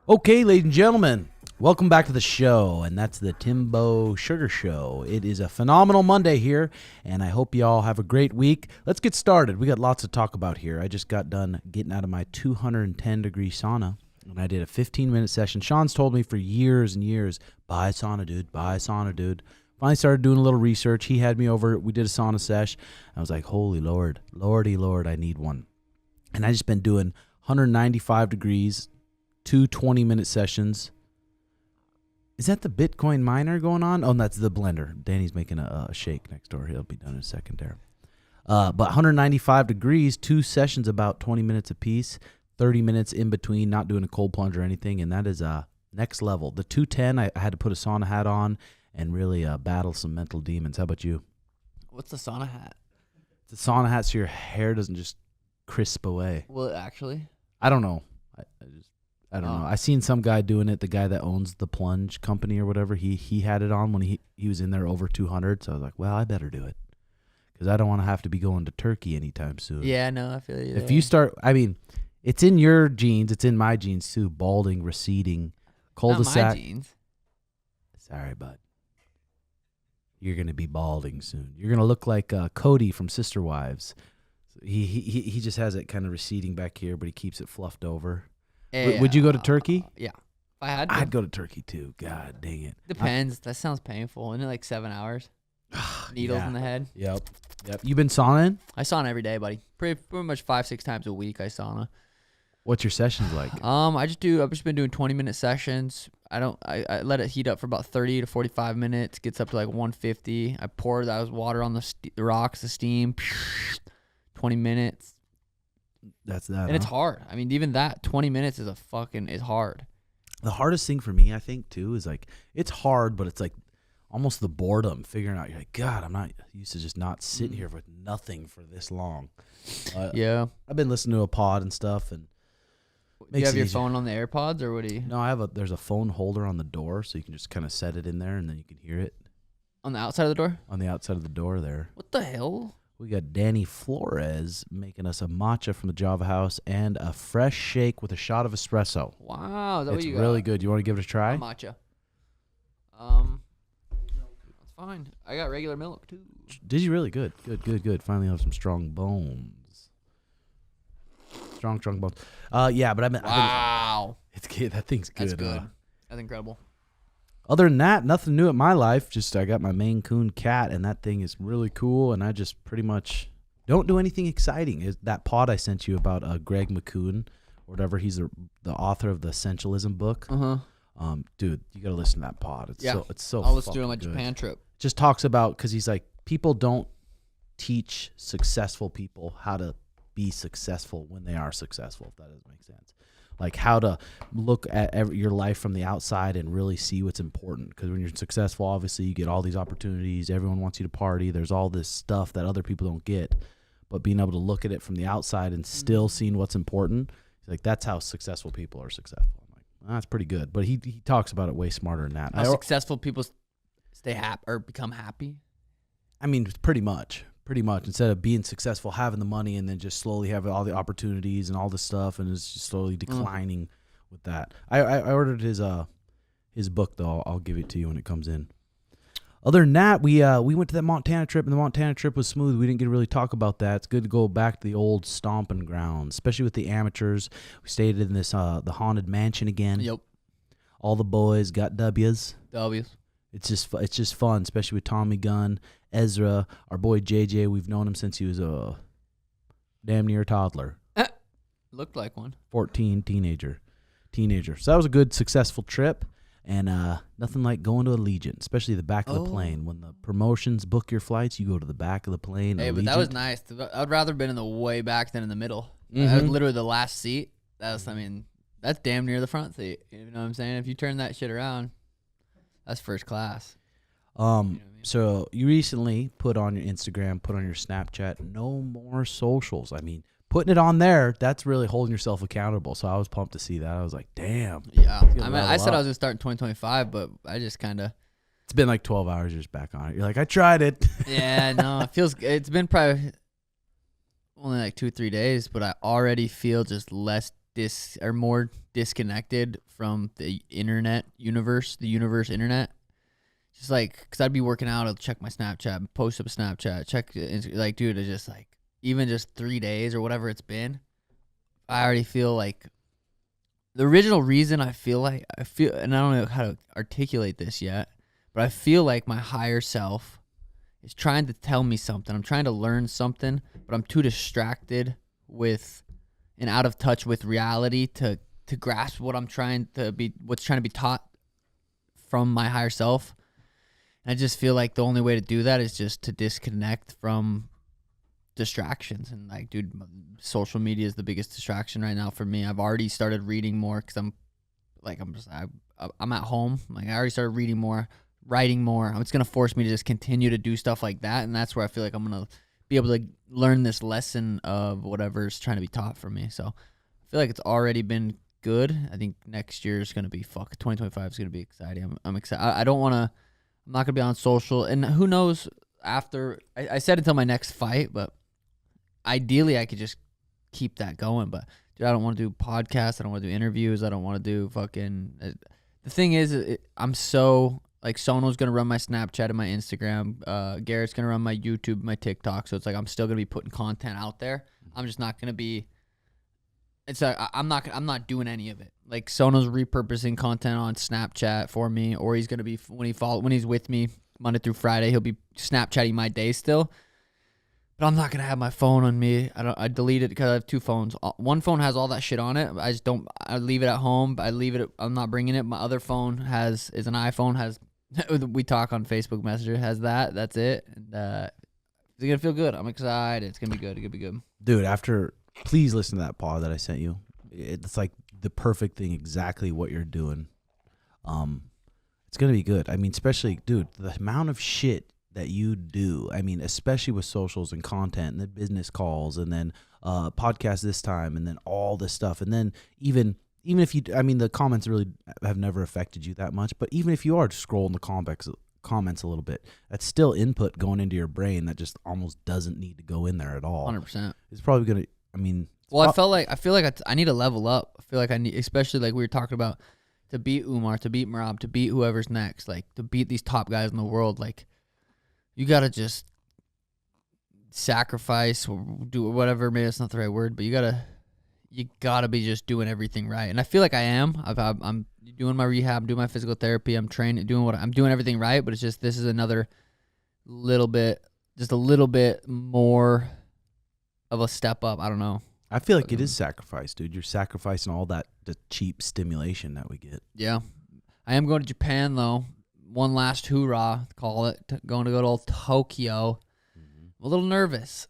Okay, ladies and gentlemen, welcome back to the show, and that's the Timbosugar Show. It is a phenomenal Monday here, and I hope you all have a great week. Let's get started. We got lots to talk about here. I just got done getting out of my 210-degree sauna, and I did a 15-minute session. Sean's told me for years and years, buy a sauna, dude, buy a sauna, dude. Finally started doing a little research. He had me over. We did a sauna sesh. I was like, holy Lord, Lordy Lord, I need one. And I just been doing 195 degrees, 2 20-minute sessions. Is that the Bitcoin miner going on? Oh, that's the blender. Danny's making a shake next door. He'll be done in a second there. But 195 degrees, 2 sessions, about 20 minutes apiece, 30 minutes in between, not doing a cold plunge or anything, and that is next level. The 210, I had to put a sauna hat on and really battle some mental demons. How about you? What's the sauna hat? It's a sauna hat so your hair doesn't just crisp away. Well, actually, I don't know. I don't know. I seen some guy doing it. The guy that owns the plunge company or whatever, he had it on when he was in there over 200. So I was like, well, I better do it because I don't want to have to be going to Turkey anytime soon. Yeah, no, I feel you. If you start, I mean, it's in your genes. It's in my genes too. Balding, receding, cul-de-sac. Not my genes. Sorry, bud. You're gonna be balding soon. You're gonna look like Cody from Sister Wives. He just has it kind of receding back here, but he keeps it fluffed over. Would you go to Turkey? Yeah. If I had to. I'd go to Turkey too. God dang it. Depends. That sounds painful. Isn't it like 7 hours? Needles in the head. Yep. You been saunaing? I sauna every day, buddy. Pretty much 5-6 times a week I sauna. What's your sessions like? I've just been doing 20-minute sessions. I let it heat up for about 30 to 45 minutes. Gets up to like 150. I pour that water on the rocks, the steam. 20 minutes. That's that. And it's hard. I mean, even that 20 minutes is hard. The hardest thing for me, I think, too, is like it's hard, but it's like almost the boredom figuring out. You're like, God, I'm not used to just not sitting here with nothing for this long. Yeah. I've been listening to a pod and stuff, and do you have your phone on the AirPods, or what do you? No, there's a phone holder on the door, so you can just kind of set it in there, and then you can hear it. On the outside of the door? On the outside of the door there. What the hell? We got Danny Flores making us a matcha from the Java House and a fresh shake with a shot of espresso. Wow, is that it's what you got? really good. You want to give it a try? Matcha. That's fine. I got regular milk too. Did you really? Good. Finally have some strong bones. Strong bones. Yeah, but Wow. It's good. That thing's good. That's good. That's incredible. Other than that, nothing new in my life. Just I got my Maine Coon cat, and that thing is really cool. And I just pretty much don't do anything exciting. That pod I sent you about Greg McCoon, or whatever. He's the author of the Essentialism book. Dude, you gotta listen to that pod. It's so. I'll listen to it on my good. Japan trip. Just talks about, because he's like, people don't teach successful people how to be successful when they are successful. If that doesn't make sense. Like how to look at your life from the outside and really see what's important. Because when you're successful, obviously you get all these opportunities. Everyone wants you to party. There's all this stuff that other people don't get. But being able to look at it from the outside and still seeing what's important, like that's how successful people are successful. I'm like, well, that's pretty good. But he talks about it way smarter than that. How successful people stay happy or become happy? I mean, pretty much. Instead of being successful, having the money, and then just slowly having all the opportunities and all this stuff, and it's just slowly declining with that. I ordered his book, though. I'll give it to you when it comes in. Other than that, we went to that Montana trip, and the Montana trip was smooth. We didn't get to really talk about that. It's good to go back to the old stomping grounds, especially with the amateurs. We stayed in this the haunted mansion again. Yep. All the boys got W's. It's just fun, especially with Tommy Gunn, Ezra, our boy JJ. We've known him since he was a damn near toddler. Looked like one. 14, teenager. So that was a good, successful trip, and nothing like going to Allegiant, especially the back of the plane. When the promotions book your flights, you go to the back of the plane. Hey, Allegiant. but that was nice. I'd rather been in the way back than in the middle. That was literally the last seat. That's damn near the front seat. You know what I'm saying? If you turn that shit around, that's first class. You know what I mean? So you recently put on your Instagram, put on your Snapchat, no more socials. I mean, putting it on there, that's really holding yourself accountable. So I was pumped to see that. I was like, damn. Yeah. I mean, I said I was going to start in 2025, but I just kind of. It's been like 12 hours just back on it. You're like, I tried it. Yeah, no, it's been probably only like 2-3 days, but I already feel just less more disconnected from the internet universe, the universe internet. Just like, because I'd be working out, I'll check my Snapchat, post up a Snapchat, like, dude, it's just like, even just 3 days or whatever it's been, I already feel like the original reason I feel, and I don't know how to articulate this yet, but I feel like my higher self is trying to tell me something. I'm trying to learn something, but I'm too distracted with and out of touch with reality to grasp what's trying to be taught from my higher self. And I just feel like the only way to do that is just to disconnect from distractions. And like, dude, social media is the biggest distraction right now for me. I've already started reading more because I'm at home. Like, I already started reading more, writing more. It's gonna force me to just continue to do stuff like that, and that's where I feel like I'm gonna be able to learn this lesson of whatever's trying to be taught for me. So I feel like it's already been good. I think next year is gonna be 2025 is gonna be exciting. I'm excited. I'm not gonna be on social, and who knows after. I said until my next fight, but ideally I could just keep that going. But dude, I don't want to do podcasts. I don't want to do interviews. I don't want to do fucking. The thing is, I'm so. Like, Sono's going to run my Snapchat and my Instagram. Garrett's going to run my YouTube, my TikTok. So it's like I'm still going to be putting content out there. I'm just not going to be – it's like I'm not doing any of it. Like, Sono's repurposing content on Snapchat for me, or he's going to be – when he's with me Monday through Friday, he'll be Snapchatting my day still. But I'm not going to have my phone on me. I delete it because I have two phones. One phone has all that shit on it. I leave it at home. I'm not bringing it. My other phone is an iPhone, we talk on Facebook Messenger, has that. That's it. And it's going to feel good. I'm excited. It's going to be good. It's going to be good. Dude, please listen to that pod that I sent you. It's like the perfect thing, exactly what you're doing. It's going to be good. I mean, especially, dude, the amount of shit that you do. I mean, especially with socials and content and the business calls and then podcast this time and then all this stuff. And then even if you, I mean, the comments really have never affected you that much, but even if you are just scrolling the comments a little bit, that's still input going into your brain that just almost doesn't need to go in there at all. 100%. It's probably going to, I mean. Well, I feel like I need to level up. I feel like I need, especially like we were talking about, to beat Umar, to beat Merab, to beat whoever's next, like to beat these top guys in the world. Like, you got to just sacrifice or do whatever. Maybe that's not the right word, but you gotta be just doing everything right. And I feel like I am. I'm doing my rehab, doing my physical therapy. I'm training, I'm doing everything right. But it's just, this is another little bit more of a step up. I don't know. I feel like it is sacrifice, dude. You're sacrificing all the cheap stimulation that we get. Yeah. I am going to Japan, though. One last hoorah, call it. Going to go to old Tokyo. I'm a little nervous.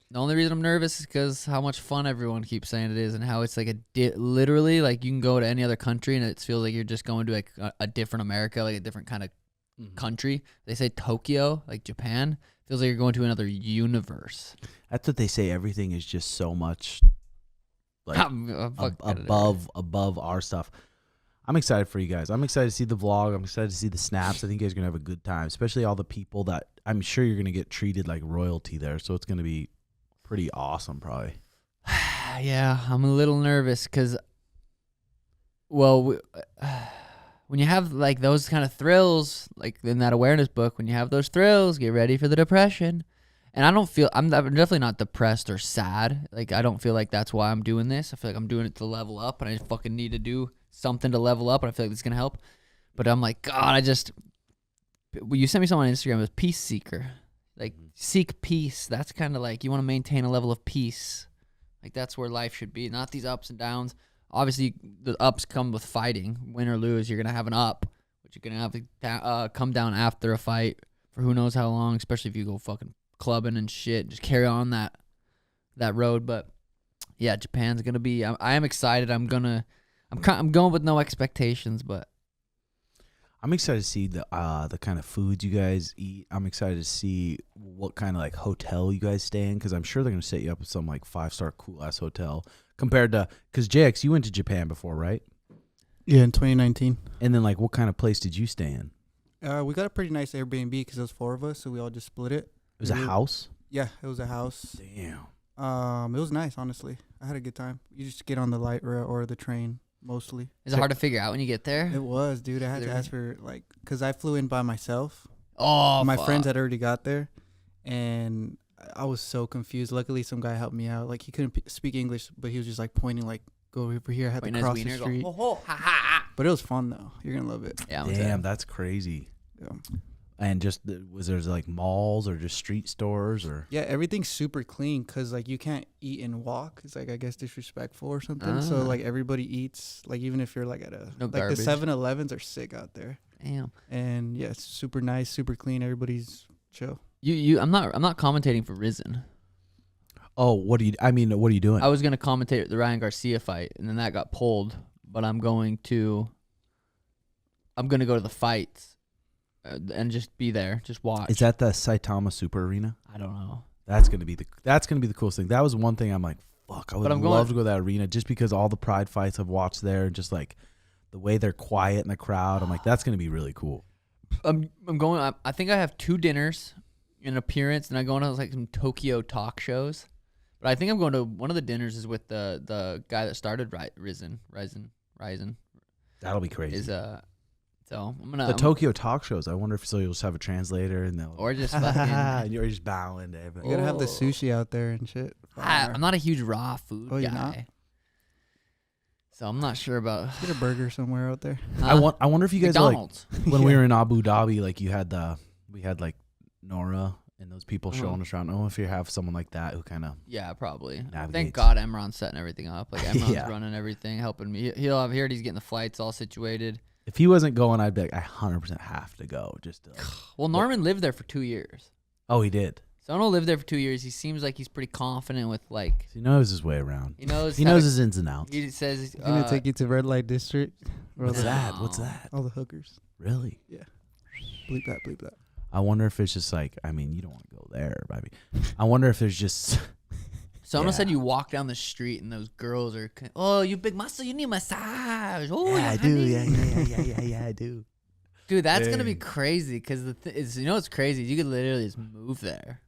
The only reason I'm nervous is because how much fun everyone keeps saying it is, and how it's like literally, like, you can go to any other country and it feels like you're just going to like a different America, like a different kind of country. They say Tokyo, like Japan, feels like you're going to another universe. That's what they say. Everything is just so much like above our stuff. I'm excited for you guys. I'm excited to see the vlog. I'm excited to see the snaps. I think you guys are going to have a good time, especially all the people that I'm sure you're going to get treated like royalty there. So it's going to be pretty awesome, probably. Yeah, I'm a little nervous because, well, when you have like those kind of thrills, like in that awareness book, when you have those thrills, get ready for the depression. And I'm definitely not depressed or sad. Like, I don't feel like that's why I'm doing this. I feel like I'm doing it to level up, and I just fucking need to do something to level up, and I feel like this is gonna help. But I'm like, God, you sent me something on Instagram, it was peace seeker. Like, seek peace. That's kind of like, you want to maintain a level of peace. Like, that's where life should be, not these ups and downs. Obviously, the ups come with fighting. Win or lose, you're gonna have an up, but you're gonna have to come down after a fight for who knows how long, especially if you go fucking clubbing and shit. Just carry on that road. But yeah, Japan's gonna be, I am excited. I'm going with no expectations, but I'm excited to see the kind of foods you guys eat. I'm excited to see what kind of like hotel you guys stay in, because I'm sure they're gonna set you up with some like 5-star cool ass hotel compared to, because JX, you went to Japan before, right? Yeah, in 2019. And then like, what kind of place did you stay in? We got a pretty nice Airbnb because there was 4 of us, so we all just split it. It was a house? Yeah, it was a house. Damn. It was nice, honestly. I had a good time. You just get on the light rail or the train mostly. Is it hard to figure out when you get there? It was, dude. I had to ask for because I flew in by myself. Oh, My fuck. friends had already got there, and I was so confused. Luckily, some guy helped me out. Like he couldn't speak English, but he was just like pointing, like go over here. I had Pointing to his cross the wiener, street. Go, ho, ho, ha, ha, ha. But it was fun though. You're gonna love it. Yeah, I'm Damn, excited. that's crazy. Yeah. And just was there like malls or just street stores or? Yeah, everything's super clean because like you can't eat and walk. It's like I guess disrespectful or something. So like everybody eats. Like even if you're like at a No like garbage. the 7-Elevens are sick out there. Damn. And yeah, it's super nice, super clean. Everybody's chill. I'm not commentating for Risen. Oh, what are you doing? I was gonna commentate the Ryan Garcia fight, and then that got pulled. But I'm gonna go to the fights and just be there, just watch. Is that the Saitama Super Arena? I don't know. That's gonna be the coolest thing. That was one thing I'm like, fuck, I would I'm love to go to that arena just because all the Pride fights I've watched there, and just like the way they're quiet in the crowd. I'm like, that's gonna be really cool. I'm going. I think I have 2 dinners, an appearance, and I go on like some Tokyo talk shows. But I think I'm going to one of the dinners is with the guy that started Risen. That'll be crazy. So I'm gonna The Tokyo talk shows. I wonder if you'll just have a translator and they'll or just and fucking. you're just bowing to everybody. You gotta have the Oh. sushi out there and shit. I'm not a huge raw food Oh, guy. you're not? So I'm not sure about. Get a burger somewhere out there. I wonder if you guys are, like McDonald's. when we were in Abu Dhabi, like we had like Nora and those people Uh-huh. showing us around. I don't know if you have someone like that who kind of Yeah, probably. Navigates. Thank God Emron's setting everything up. Like Emron's Yeah. running everything, helping me. He'll have here. He's getting the flights all situated. if he wasn't going, I'd be like, I 100% have to go. Just to, like, Well, Norman lived there for 2 years. oh, he did. Sono lived there for 2 years. He seems like he's pretty confident with like He knows his way around. he knows. He how knows to- his ins and outs. He says He's gonna take you to red light district. Where all What's the- that? What's No. that? All the hookers. Really? Bleep that. Bleep that. I wonder if it's just like, I mean, you don't want to go there, baby. I wonder if there's just Sono Yeah. said you walk down the street and those girls are, oh, you big muscle, you need massage. Oh, yeah, I do. Yeah, I do. Dude, that's gonna be Dang. crazy because what's crazy? You could literally just move there.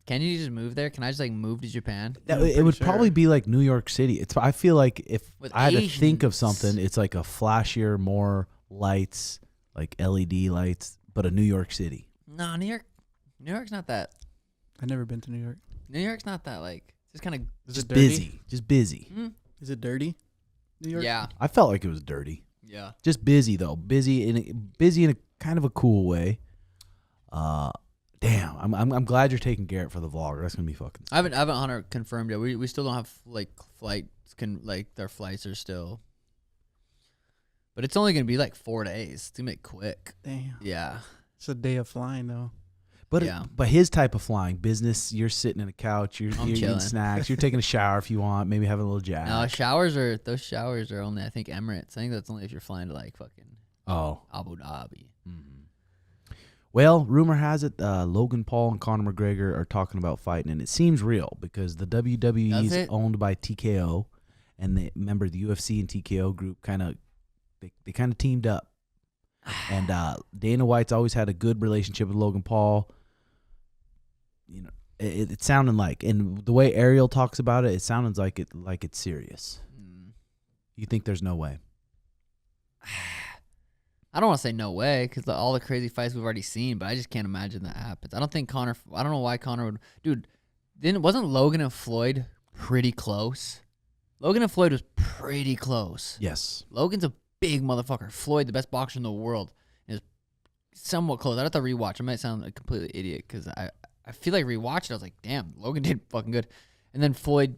Can you just move there? Can I just like move to Japan? That, I'm it would pretty probably sure. be like New York City. I feel like if With I had to think of Asians. something, it's like a flashier, more lights, like LED lights, but a New York City. No, New York's not that. I've never been to New York. New York's not that like. It's just kind of. Is Just it dirty? busy. Just busy. Is it dirty? New York. Yeah, I felt like it was dirty. yeah. Just busy though. Busy in a kind of a cool way. Damn. I'm glad you're taking Garrett for the vlog. That's gonna be fucking. I haven't 100 confirmed yet. We still don't have like flights. Their flights are still. But it's only gonna be like 4 days. It's gonna be quick. Damn. Yeah. It's a day of flying though. But Yeah. but his type of flying business, you're sitting in a couch, you're I'm eating chilling. snacks, you're taking a shower if you want, maybe having a little jack. No, those showers are only I think Emirates. I think that's only if you're flying to like fucking Oh. Abu Dhabi. Well, rumor has it Logan Paul and Conor McGregor are talking about fighting, and it seems real because the WWE Does is it? owned by TKO, and remember the UFC and TKO group they kind of teamed up, and Dana White's always had a good relationship with Logan Paul. You know, it sounded like, and the way Ariel talks about it, it sounds like it's serious. Mm. You think there's no way? I don't want to say no way because all the crazy fights we've already seen, but I just can't imagine that happens. I don't know why Conor would. Dude, wasn't Logan and Floyd pretty close? Logan and Floyd was pretty close. Yes. Logan's a big motherfucker. Floyd, the best boxer in the world, is somewhat close. I'd have to rewatch. I might sound like a completely idiot because I feel like rewatched it. I was like, damn, Logan did fucking good. And then Floyd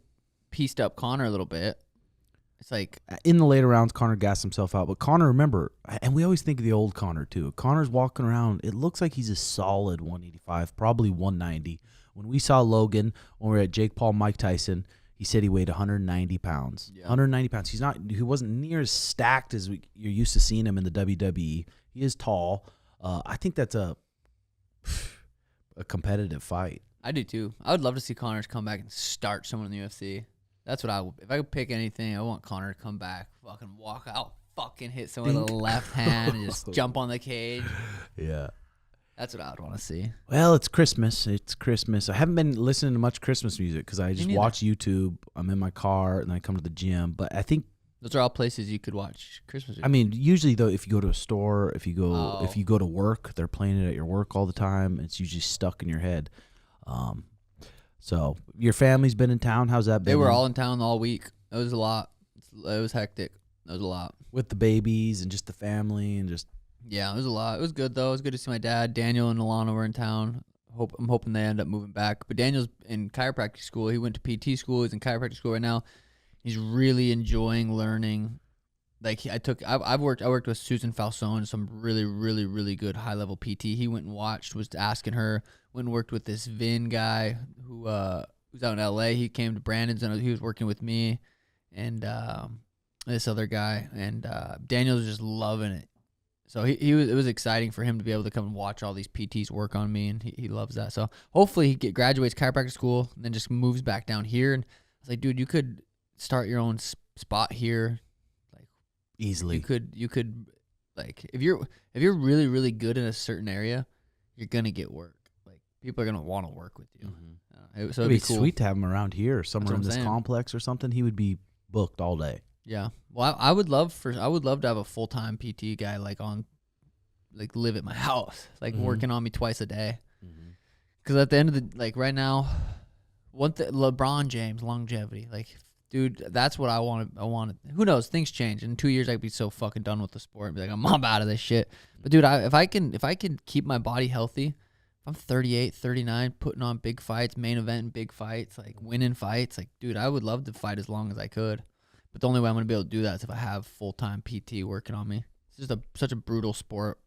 pieced up Conor a little bit. It's like, In the later rounds, Conor gassed himself out. But Conor, remember, and we always think of the old Conor too. Conor's walking around. It looks like he's a solid 185, probably 190. When we saw Logan, when we were at Jake Paul, Mike Tyson, he said he weighed 190 pounds. Yeah. 190 pounds. He wasn't near as stacked as you're used to seeing him in the WWE. He is tall. I think that's a competitive fight. I do too. I would love to see Conor come back and start someone in the UFC. That's what if I could pick anything, I want Conor to come back, fucking walk out, fucking hit someone with a left hand and just jump on the cage. Yeah. That's what I would want to see. Well, it's Christmas. It's Christmas. I haven't been listening to much Christmas music because I just neither. watch YouTube. I'm in my car and I come to the gym. But I think Those are all places you could watch Christmas. I mean, usually though, if you go to a store, if you go Oh. to work, they're playing it at your work all the time. It's usually stuck in your head. So your family's been in town. How's that been? They were all in town all week. It was a lot. It was hectic. It was a lot. with the babies and just the family and just. Yeah, it was a lot. It was good though. It was good to see my dad. Daniel and Alana were in town. I'm hoping they end up moving back. But Daniel's in chiropractic school. He went to PT school. He's in chiropractic school right now. He's really enjoying learning. Like I worked with Susan Falsone, some really, really, really good high level PT. He went and watched, was asking her. Went and worked with this Vin guy who was out in LA. He came to Brandon's and he was working with me and this other guy. And Daniel was just loving it. So it was exciting for him to be able to come and watch all these PTs work on me, and he loves that. So hopefully he graduates chiropractic school and then just moves back down here. And I was like, dude, you could start your own spot here. Easily. You could like if you're really, really good in a certain area, you're gonna get work. Like people are gonna want to work with you. So it'd be cool. Sweet to have him around here, somewhere in what I'm this saying. complex or something. He would be booked all day. Yeah. Well, I would love to have a full-time PT guy live at my house, working on me twice a day. Because at the end of the right now, LeBron James longevity, dude, that's what I want. Who knows? Things change. In 2 years, I'd be so fucking done with the sport and be like, I'm out of this shit. But dude, if I can keep my body healthy, if I'm 38, 39, putting on big fights, main event big fights, winning fights, dude, I would love to fight as long as I could. But the only way I'm going to be able to do that is if I have full-time PT working on me. It's just such a brutal sport.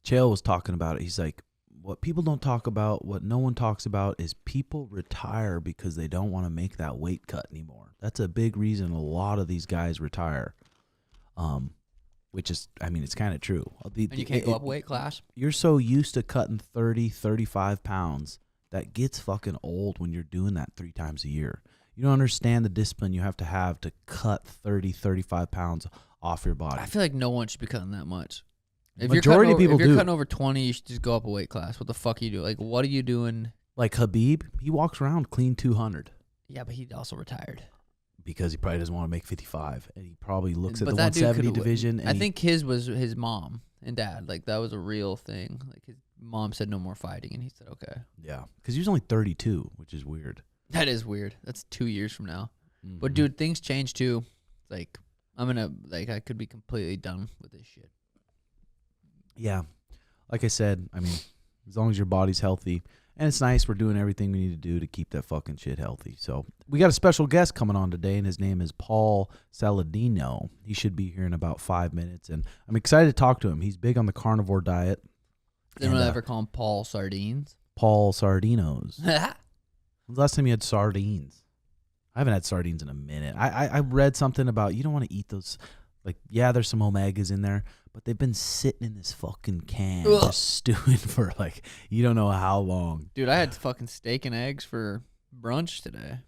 Chael was talking about it. He's like, what people don't talk about, what no one talks about is people retire because they don't want to make that weight cut anymore. That's a big reason a lot of these guys retire. Which is, I mean, it's kind of true. And you can't go up weight class? You're so used to cutting 30, 35 pounds that gets fucking old when you're doing that 3 times a year. You don't understand the discipline you have to cut 30, 35 pounds off your body. I feel like no one should be cutting that much. If Majority of people if you're do. cutting over 20, you should just go up a weight class. What the fuck are you doing? What are you doing? Like Habib, he walks around clean 200 Yeah, but he also retired. because he probably doesn't want to make 55. And he probably looks at But the that dude 170 could've- division. And I think his was his mom and dad. That was a real thing. His mom said no more fighting, and he said okay. yeah, because he was only 32, which is weird. That is weird. That's 2 years from now. Mm-hmm. But dude, things change too. I could be completely done with this shit. Yeah. Like I said, I mean, as long as your body's healthy, and it's nice, we're doing everything we need to do to keep that fucking shit healthy. So we got a special guest coming on today, and his name is Paul Saladino. He should be here in about 5 minutes, and I'm excited to talk to him. He's big on the carnivore diet. Did anyone ever call him Paul Sardines? Paul Sardinos. When's the last time you had sardines? I haven't had sardines in a minute. I read something about you don't want to eat those. Yeah, there's some omegas in there, but they've been sitting in this fucking can just stewing for you don't know how long. Dude, I had fucking steak and eggs for brunch today.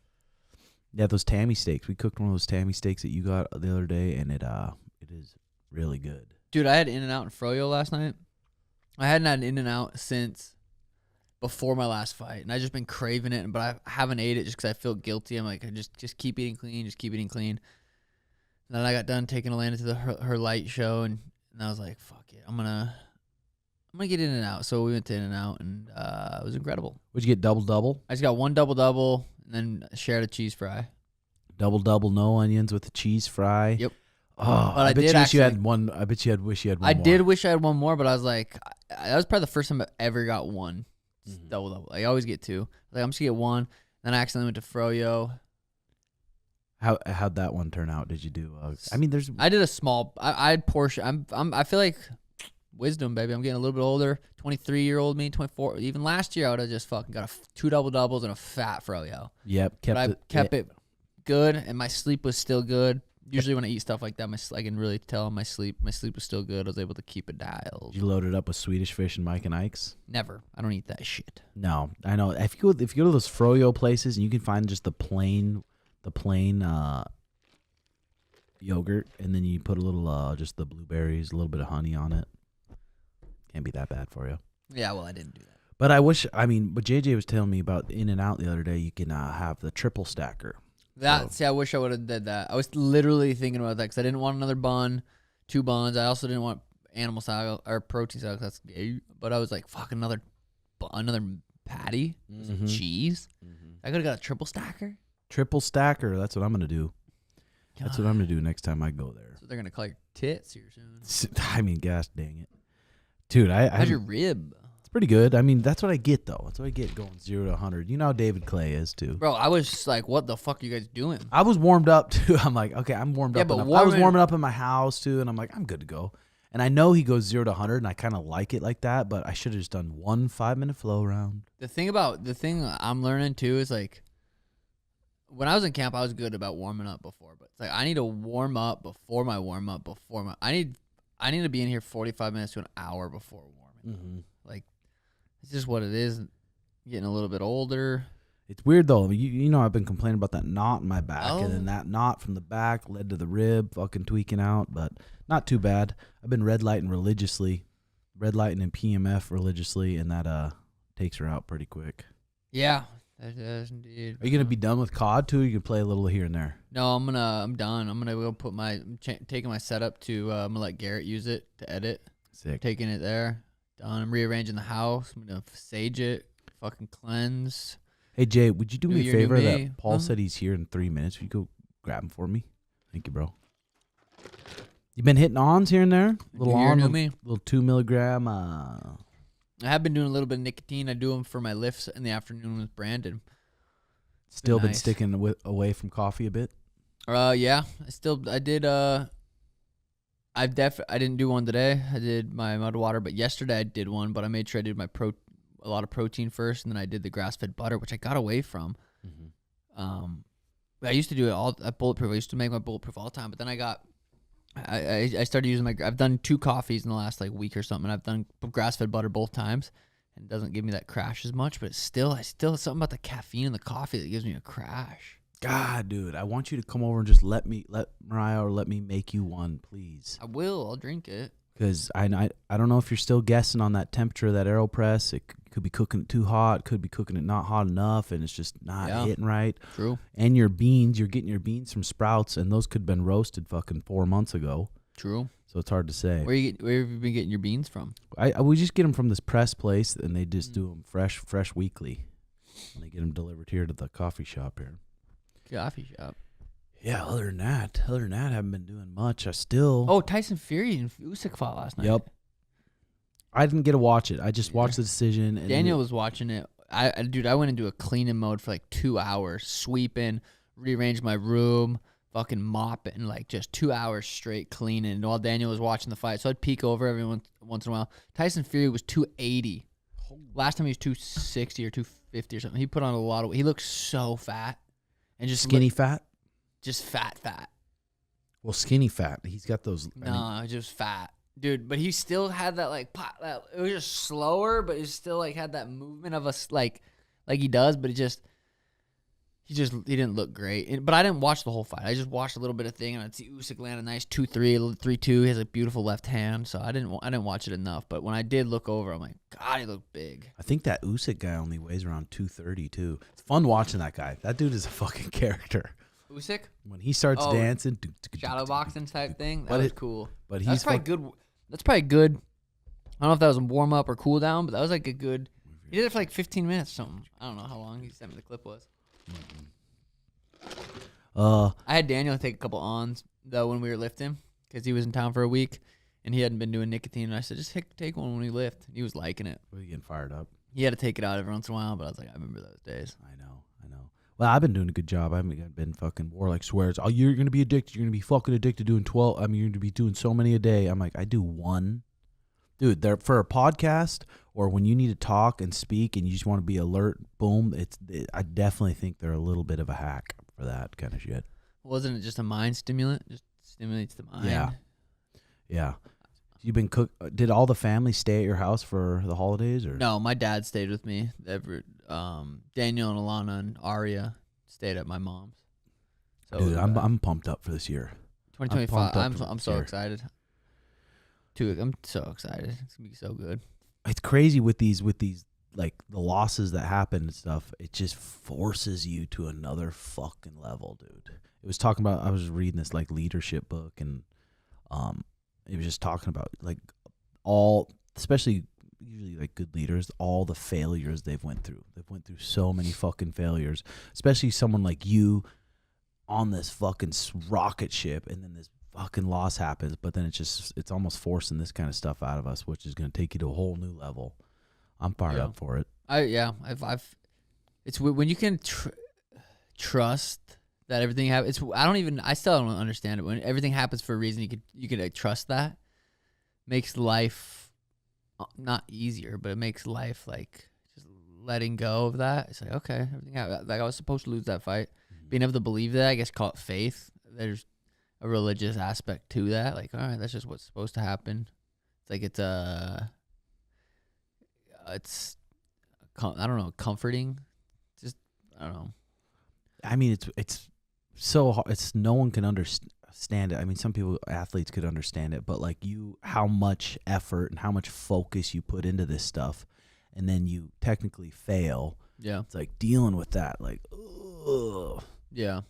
Yeah, those Tammy steaks. We cooked one of those Tammy steaks that you got the other day, and it is really good. Dude, I had In-N-Out and Froyo last night. I hadn't had an In-N-Out since before my last fight, and I've just been craving it, but I haven't ate it just because I feel guilty. I'm like, just keep eating clean, just keep eating clean. And then I got done taking Alana to her light show, and I was like, fuck it, I'm gonna get In-N-Out. So we went to In-N-Out, and it was incredible. Would you get double? I just got one double, and then shared a cheese fry. Double, no onions with the cheese fry. Yep. Oh, But I bet did you wish you actually- had one. I bet you wish you had one I more. did wish I had one more, but I was like, that was probably the first time I ever got one Mhm. double. I always get two. I'm just gonna get one. Then I accidentally went to Froyo. How'd that one turn out? Did you do? I mean, there's. I did a small. I had portion. I feel like wisdom, baby. I'm getting a little bit older. 23-year-old me, 24. Even last year, I would have just fucking got 2 double doubles and a fat Froyo. Yep. But I kept it good, and my sleep was still good. Usually when I eat stuff like that, I can really tell my sleep was still good. I was able to keep it dialed. You loaded up with Swedish Fish and Mike and Ike's. Never. I don't eat that shit. No, I know. If you go to those Froyo places and you can find just the plain yogurt, and then you put a little just the blueberries, a little bit of honey on it. Can't be that bad for you. Yeah, well, I didn't do that. But but JJ was telling me about In-N-Out the other day. You can have the triple stacker. See, I wish I would have did that. I was literally thinking about that because I didn't want another bun, 2 buns. I also didn't want animal style or protein style. That's gay. But I was like, fuck, another patty, some cheese. I could have got a triple stacker. Triple stacker. That's what I'm gonna do. God. That's what I'm gonna do next time I go there. So they're gonna call your tits here soon. I mean, gosh dang it, dude. How's your rib? It's pretty good. I mean, that's what I get though. That's what I get going 0 to 100. You know how David Clay is too. Bro, I was just like, what the fuck are you guys doing? I was warmed up too. I'm like, okay, I'm warmed up. But Enough. I was warming up in my house too, and I'm like, I'm good to go. And I know he goes 0 to 100, and I kind of like it like that. But I should have just done 1 5-minute flow round. The thing I'm learning too is like, when I was in camp, I was good about warming up before, but it's like I need to warm up before my warm up I need to be in here 45 minutes to an hour before warming. Like, it's just what it is. Getting a little bit older. It's weird though. You know, I've been complaining about that knot in my back, and then that knot from the back led to the rib fucking tweaking out, but not too bad. I've been red lighting and PMF religiously, and that takes her out pretty quick. Yeah, that is indeed. Are you gonna be done with COD too? Or you can play a little here and there. No, I'm done. I'm gonna go put taking my setup to. I'm gonna let Garrett use it to edit. Sick. Taking it there. Done. I'm rearranging the house. I'm gonna sage it. Fucking cleanse. Hey Jay, would you do me a New favor? me. That Paul said he's here in 3 minutes. Would you go grab him for me? Thank you, bro. You been hitting ons here and there? Little 2 milligram. I have been doing a little bit of nicotine. I do them for my lifts in the afternoon with Brandon. Still been sticking away from coffee a bit. Yeah. I didn't do one today. I did my mud water, but yesterday I did one. But I made sure I did a lot of protein first, and then I did the grass-fed butter, which I got away from. I used to do it all at Bulletproof. I used to make my Bulletproof all the time, but then I started using I've done 2 coffees in the last like week or something. And I've done grass-fed butter both times, and it doesn't give me that crash as much, but I still something about the caffeine in the coffee that gives me a crash. God, dude, I want you to come over and just let Mariah or let me make you one, please. I will. I'll drink it. Because I don't know if you're still guessing on that temperature of that AeroPress. It could be cooking it too hot, could be cooking it not hot enough, and it's just not hitting right. True. And your beans, you're getting your beans from Sprouts, and those could have been roasted fucking 4 months ago. True. So it's hard to say. Where have you been getting your beans from? We just get them from this press place, and they just do them fresh weekly. And they get them delivered here to the coffee shop here. Coffee shop. Yeah, other than that, I haven't been doing much. I still... Oh, Tyson Fury and Usyk fought last night. Yep. I didn't get to watch it. I just watched the decision. And Daniel was watching it. I went into a cleaning mode for like 2 hours, sweeping, rearranged my room, fucking mopping, like just 2 hours straight cleaning while Daniel was watching the fight. So I'd peek over every once in a while. Tyson Fury was 280. Last time he was 260 or 250 or something. He put on a lot of weight. He looked so fat. And just skinny fat? Just fat. Well, skinny fat. He's got those. Just fat, dude. But he still had that like pop. It was just slower, but it still like had that movement of us like he does. But he didn't look great. But I didn't watch the whole fight. I just watched a little bit of thing, and I'd see Usyk land a nice 2-3, 3-2. He has a beautiful left hand, so I didn't watch it enough. But when I did look over, I'm like, God, he looked big. I think that Usyk guy only weighs around 230 too. It's fun watching that guy. That dude is a fucking character. Usyk? When he starts dancing, shadow boxing type thing. That was cool. But that's probably good. That's probably good. I don't know if that was a warm up or cool down, but that was like a good. He did it for like 15 minutes or something. I don't know how long he sent me the clip was. I had Daniel take a couple ons though when we were lifting because he was in town for a week and he hadn't been doing nicotine. And I said, just take one when we lift. And he was liking it. We're getting fired up. He had to take it out every once in a while, but I was like, I remember those days. I know. Well, I've been doing a good job. I haven't been fucking Warlike swears. Oh, you're gonna be addicted. You're gonna be fucking addicted doing 12. I mean, you're gonna be doing so many a day. I'm like, I do one. Dude, they're for a podcast or when you need to talk and speak and you just want to be alert, boom. I definitely think they're a little bit of a hack for that kind of shit. Wasn't it just a mind stimulant? Just stimulates the mind. Yeah. You've been Did all the family stay at your house for the holidays or? No, my dad stayed with me. Daniel and Alana and Aria stayed at my mom's. So dude, I'm pumped up for this year. 2025. I'm so excited. I'm so excited. It's gonna be so good. it's crazy with these like the losses that happen and stuff. It just forces you to another fucking level, dude. It was talking about, I was reading this like leadership book, and it was just talking about like all, especially usually like good leaders, all the failures they've went through. They've went through so many fucking failures, especially someone like you on this fucking rocket ship, and then this fucking loss happens, but then it's almost forcing this kind of stuff out of us, which is going to take you to a whole new level. I'm fired up for it. It's when you can trust that everything happens. I still don't understand it. When everything happens for a reason, you could like, trust that. Makes life not easier, but it makes life like just letting go of that. It's like, okay, everything happened. Like I was supposed to lose that fight. Being able to believe that, I guess, call it faith. There's a religious aspect to that. Like, all right, that's just what's supposed to happen. It's like it's I don't know, comforting. Just I don't know. I mean, it's so hard. No one can understand it. I mean, some people, athletes, could understand it, but like how much effort and how much focus you put into this stuff, and then you technically fail. Yeah, it's like dealing with that. Like, ugh. Yeah.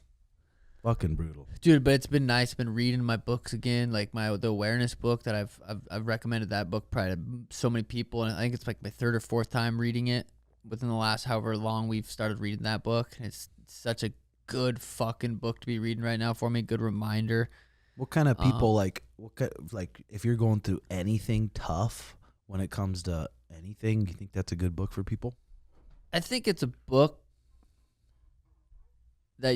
Fucking brutal, dude. But it's been nice. Been reading my books again, like the awareness book that I've recommended that book probably to so many people, and I think it's like my third or fourth time reading it within the last however long we've started reading that book. It's such a good fucking book to be reading right now for me. Good reminder. What kind of people like if you're going through anything tough when it comes to anything, you think that's a good book for people? I think it's a book that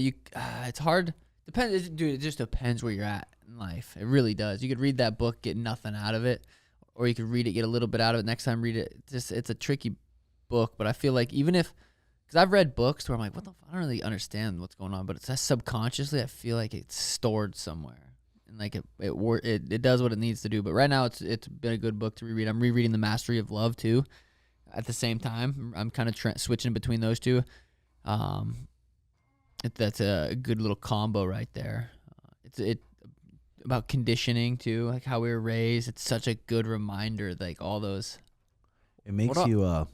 it's hard. Depends, dude. It just depends where you're at in life. It really does. You could read that book, get nothing out of it, or you could read it, get a little bit out of it. Next time, read it. It's a tricky book, but I feel like because I've read books where I'm like, what the fuck? I don't really understand what's going on, but it's subconsciously, I feel like it's stored somewhere, and like it does what it needs to do. But right now, it's been a good book to reread. I'm rereading The Mastery of Love too. At the same time, I'm kind of switching between those two. That's a good little combo right there. It's about conditioning too, like how we were raised. It's such a good reminder, like all those. It makes you.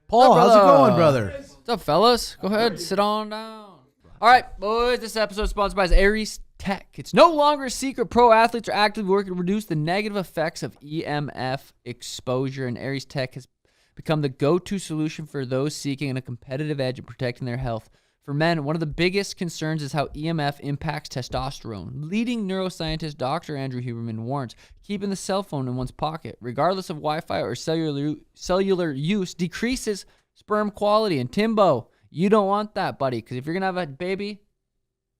Paul, how's it going, brother? What's up, fellas? Go ahead, sit on down. All right, boys. This episode is sponsored by Aries Tech. It's no longer a secret. Pro athletes are actively working to reduce the negative effects of EMF exposure, and Aries Tech has become the go-to solution for those seeking a competitive edge in protecting their health. For men, one of the biggest concerns is how EMF impacts testosterone. Leading neuroscientist Dr. Andrew Huberman warns keeping the cell phone in one's pocket, regardless of Wi-Fi or cellular use, decreases sperm quality. And Timbo, you don't want that, buddy, because if you're gonna have a baby,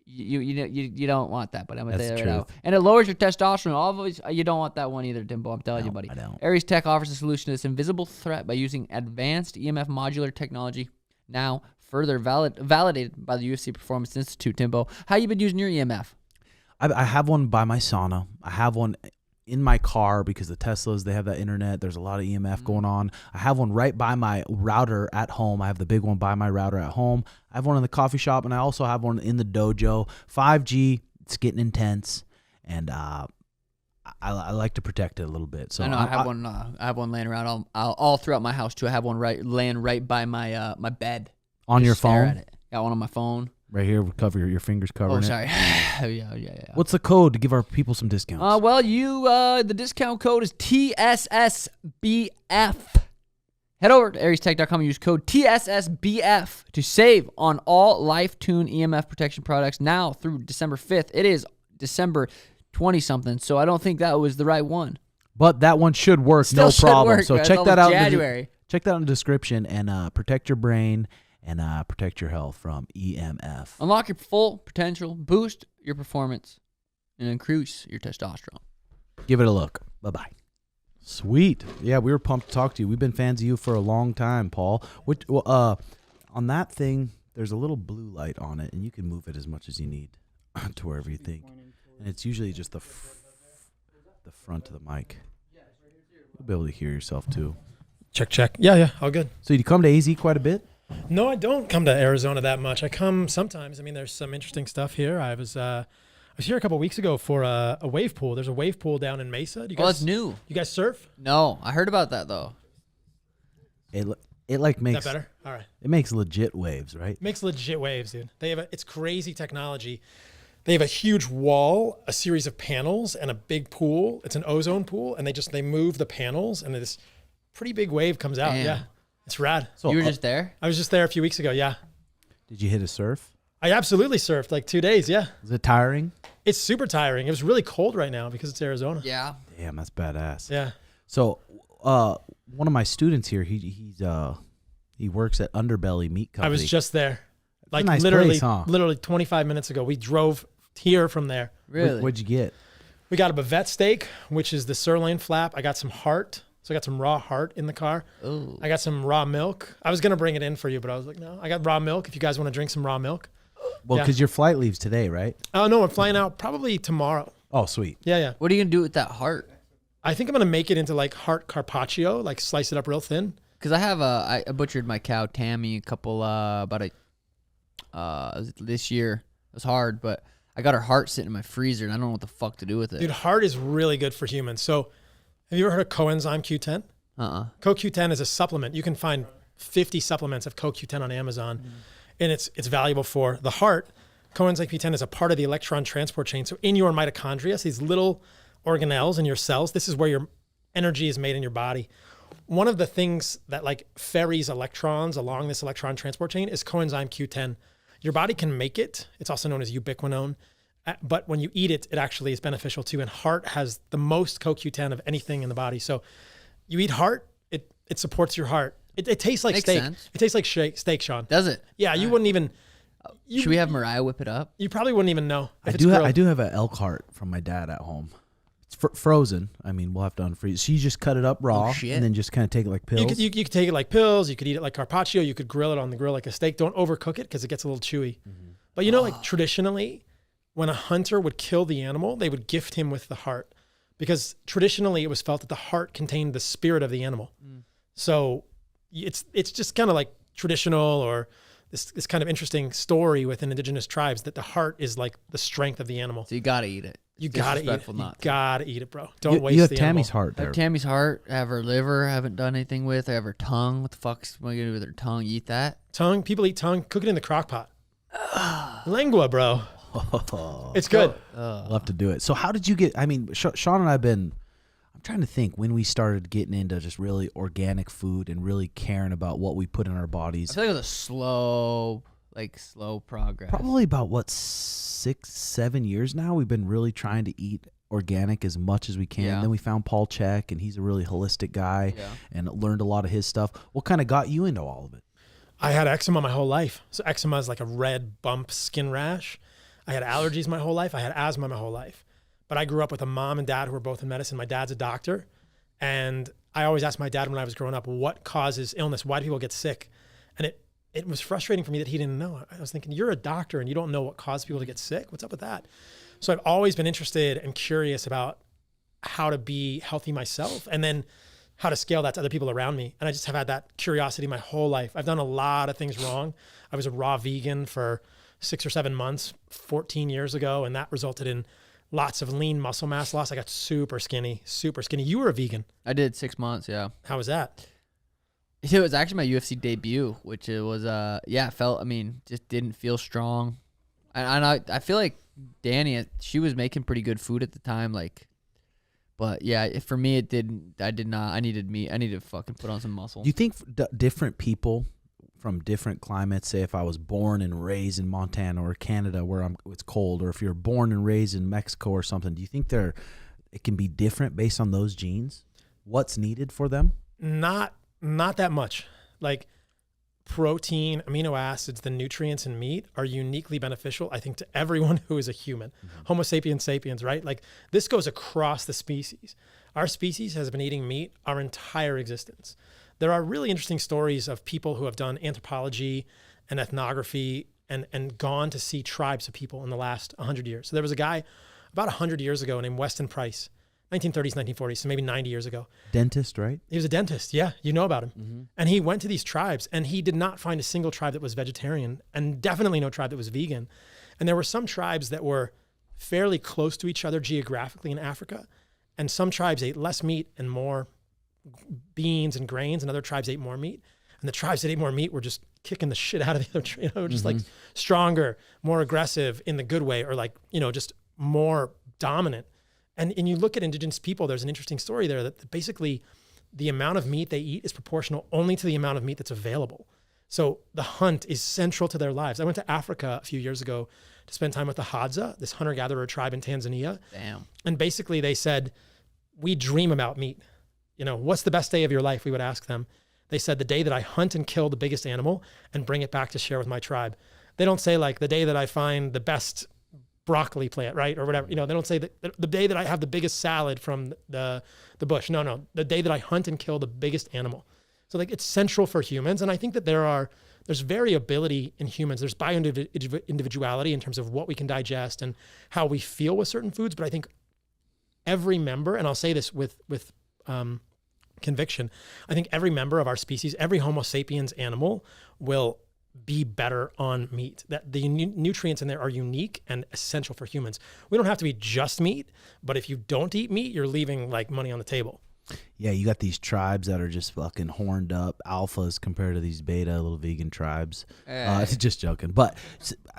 you don't want that, buddy. I'm gonna tell you right now. And it lowers your testosterone. Always, you don't want that one either, Timbo. I'm telling you, buddy. I don't. Aries Tech offers a solution to this invisible threat by using advanced EMF modular technology. Now further validated by the UFC Performance Institute. Timbo, how you been using your EMF? I have one by my sauna. I have one in my car because the Teslas, they have that internet. There's a lot of EMF going on. I have one right by my router at home. I have the big one by my router at home. I have one in the coffee shop, and I also have one in the dojo. 5G, it's getting intense, and I like to protect it a little bit. So I know I have one laying around all throughout my house too. I have one laying right by my my bed. On your phone? Got one on my phone. Right here, cover your fingers covering it. Oh, sorry. yeah. What's the code to give our people some discounts? Well, the discount code is TSSBF. Head over to ariestech.com and use code TSSBF to save on all LifeTune EMF protection products now through December 5th. It is December 20-something, so I don't think that was the right one. But that one should work, Still no problem. Work, so man. check that out. January. Check that in the description and protect your brain and protect your health from EMF. Unlock your full potential, boost your performance, and increase your testosterone. Give it a look. Bye-bye. Sweet. Yeah, we were pumped to talk to you. We've been fans of you for a long time, Paul. On that thing, there's a little blue light on it, and you can move it as much as you need to wherever you think. And it's usually just the front of the mic. You'll be able to hear yourself, too. Check. Yeah, all good. So you come to AZ quite a bit? No, I don't come to Arizona that much. I come sometimes. I mean, there's some interesting stuff here. I was here a couple weeks ago for a wave pool. There's a wave pool down in Mesa. Do you Oh, guys, it's new. You guys surf? No, I heard about that though. It like Is makes that better? All right. it makes legit waves, right? Makes legit waves, dude. It's crazy technology. They have a huge wall, a series of panels, and a big pool. It's an ozone pool, and they move the panels, and this pretty big wave comes out. Damn. Yeah, it's rad. So You were just there? I was just there a few weeks ago. Yeah, did you hit a surf? I absolutely surfed like 2 days. Yeah, Was it tiring? it's super tiring. It was really cold right now because it's Arizona. Yeah. Damn, that's badass. Yeah. So, one of my students here, he works at Underbelly Meat Company. I was just there, like nice literally, place, huh? literally 25 minutes ago. We drove here from there. Really? What'd you get? We got a bavette steak, which is the sirloin flap. I got some heart, so I got some raw heart in the car. Ooh. I got some raw milk. I was gonna bring it in for you, but I was like, no, I got raw milk. If you guys want to drink some raw milk. Well, Yeah. because your flight leaves today, right? Oh no, I'm flying out probably tomorrow. Oh, sweet. Yeah. What are you gonna do with that heart? I think I'm gonna make it into like heart carpaccio, like slice it up real thin. Because I butchered my cow Tammy a couple this year. It was hard, but I got her heart sitting in my freezer, and I don't know what the fuck to do with it. Dude, heart is really good for humans. So, have you ever heard of coenzyme Q10? CoQ10 is a supplement. You can find 50 supplements of CoQ10 on Amazon, and it's valuable for the heart. Coenzyme Q10 is a part of the electron transport chain. So in your mitochondria, so these little organelles in your cells, this is where your energy is made in your body. One of the things that like ferries electrons along this electron transport chain is coenzyme Q10. Your body can make it. It's also known as ubiquinone. But when you eat it, it actually is beneficial too. And heart has the most CoQ10 of anything in the body. So you eat heart, it supports your heart. It tastes like Makes steak. sense. It tastes like steak, Sean. Does it? Yeah, you wouldn't even. Should we have Mariah whip it up? You probably wouldn't even know. I If it's grilled. do have an elk heart from my dad at home. It's frozen. I mean, we'll have to unfreeze. So you just cut it up raw shit. and then just kind of take it like pills. You could take it like pills. You could eat it like carpaccio. You could grill it on the grill like a steak. Don't overcook it because it gets a little chewy. But you know, like traditionally, when a hunter would kill the animal, they would gift him with the heart because traditionally it was felt that the heart contained the spirit of the animal. So it's just kind of like traditional or this kind of interesting story within indigenous tribes that the heart is like the strength of the animal. So you gotta eat it. You It's gotta eat it. disrespectful You not to. gotta eat it, bro. Don't waste you have the Tammy's animal. heart I there. have Tammy's heart. I have her liver. I haven't done anything with. I have her tongue. What the fuck's am I gonna do with her tongue? Eat that? Tongue. People eat tongue. Cook it in the crock pot. Lengua, bro. It's good. We'll have to do it. So how did you get? I mean, Sean and I've been. I'm trying to think when we started getting into just really organic food and really caring about what we put in our I bodies. feel like it was a slow progress. Probably about 6-7 years now. We've been really trying to eat organic as much as we can. Yeah. Then we found Paul Check, and he's a really holistic guy, Yeah. and learned a lot of his stuff. What kind of got you into all of it? I had eczema my whole life. So eczema is like a red bump skin rash. I had allergies my whole life. I had asthma my whole life. But I grew up with a mom and dad who were both in medicine. My dad's a doctor. And I always asked my dad when I was growing up, what causes illness? Why do people get sick? And it was frustrating for me that he didn't know. I was thinking, you're a doctor and you don't know what causes people to get sick? What's up with that? So I've always been interested and curious about how to be healthy myself and then how to scale that to other people around me. And I just have had that curiosity my whole life. I've done a lot of things wrong. I was a raw vegan for 6 or 7 months, 14 years ago, and that resulted in lots of lean muscle mass loss. I got super skinny, super skinny. You were a vegan. I did 6 months. Yeah. How was that? It was actually my UFC debut, which it was just didn't feel strong. And I feel like Danny, she was making pretty good food at the time, like, but yeah, for me it didn't. I did not. I needed meat. I needed to fucking put on some muscle. Do you think different people from different climates, say if I was born and raised in Montana or Canada where it's cold, or if you're born and raised in Mexico or something, do you think it can be different based on those genes? What's needed for them? Not that much. Like protein, amino acids, the nutrients in meat are uniquely beneficial, I think, to everyone who is a human. Homo sapiens sapiens, right? Like this goes across the species. Our species has been eating meat our entire existence. There are really interesting stories of people who have done anthropology and ethnography and gone to see tribes of people in the last 100 years. So there was a guy about 100 years ago named Weston Price, 1930s, 1940s, so maybe 90 years ago. Dentist, right? He was a dentist. Yeah, you know about him. And he went to these tribes and he did not find a single tribe that was vegetarian and definitely no tribe that was vegan. And there were some tribes that were fairly close to each other geographically in Africa. And some tribes ate less meat and more beans and grains, and other tribes ate more meat. And the tribes that ate more meat were just kicking the shit out of the other, just like stronger, more aggressive in the good way, or like, just more dominant. And you look at indigenous people, there's an interesting story there that basically the amount of meat they eat is proportional only to the amount of meat that's available. So the hunt is central to their lives. I went to Africa a few years ago to spend time with the Hadza, this hunter-gatherer tribe in Tanzania. Damn. And basically they said, we dream about meat. What's the best day of your life? We would ask them. They said, the day that I hunt and kill the biggest animal and bring it back to share with my tribe. They don't say like the day that I find the best broccoli plant, right? Or whatever. They don't say that the day that I have the biggest salad from the bush. No. The day that I hunt and kill the biggest animal. So like it's central for humans. And I think that there's variability in humans. There's bio-individuality in terms of what we can digest and how we feel with certain foods. But I think every member, and I'll say this with conviction, I think every member of our species, every Homo sapiens animal will be better on meat. That the nutrients in there are unique and essential for humans. We don't have to be just meat, but if you don't eat meat, you're leaving like money on the table. Yeah, you got these tribes that are just fucking horned up alphas compared to these beta little vegan tribes. Just joking. But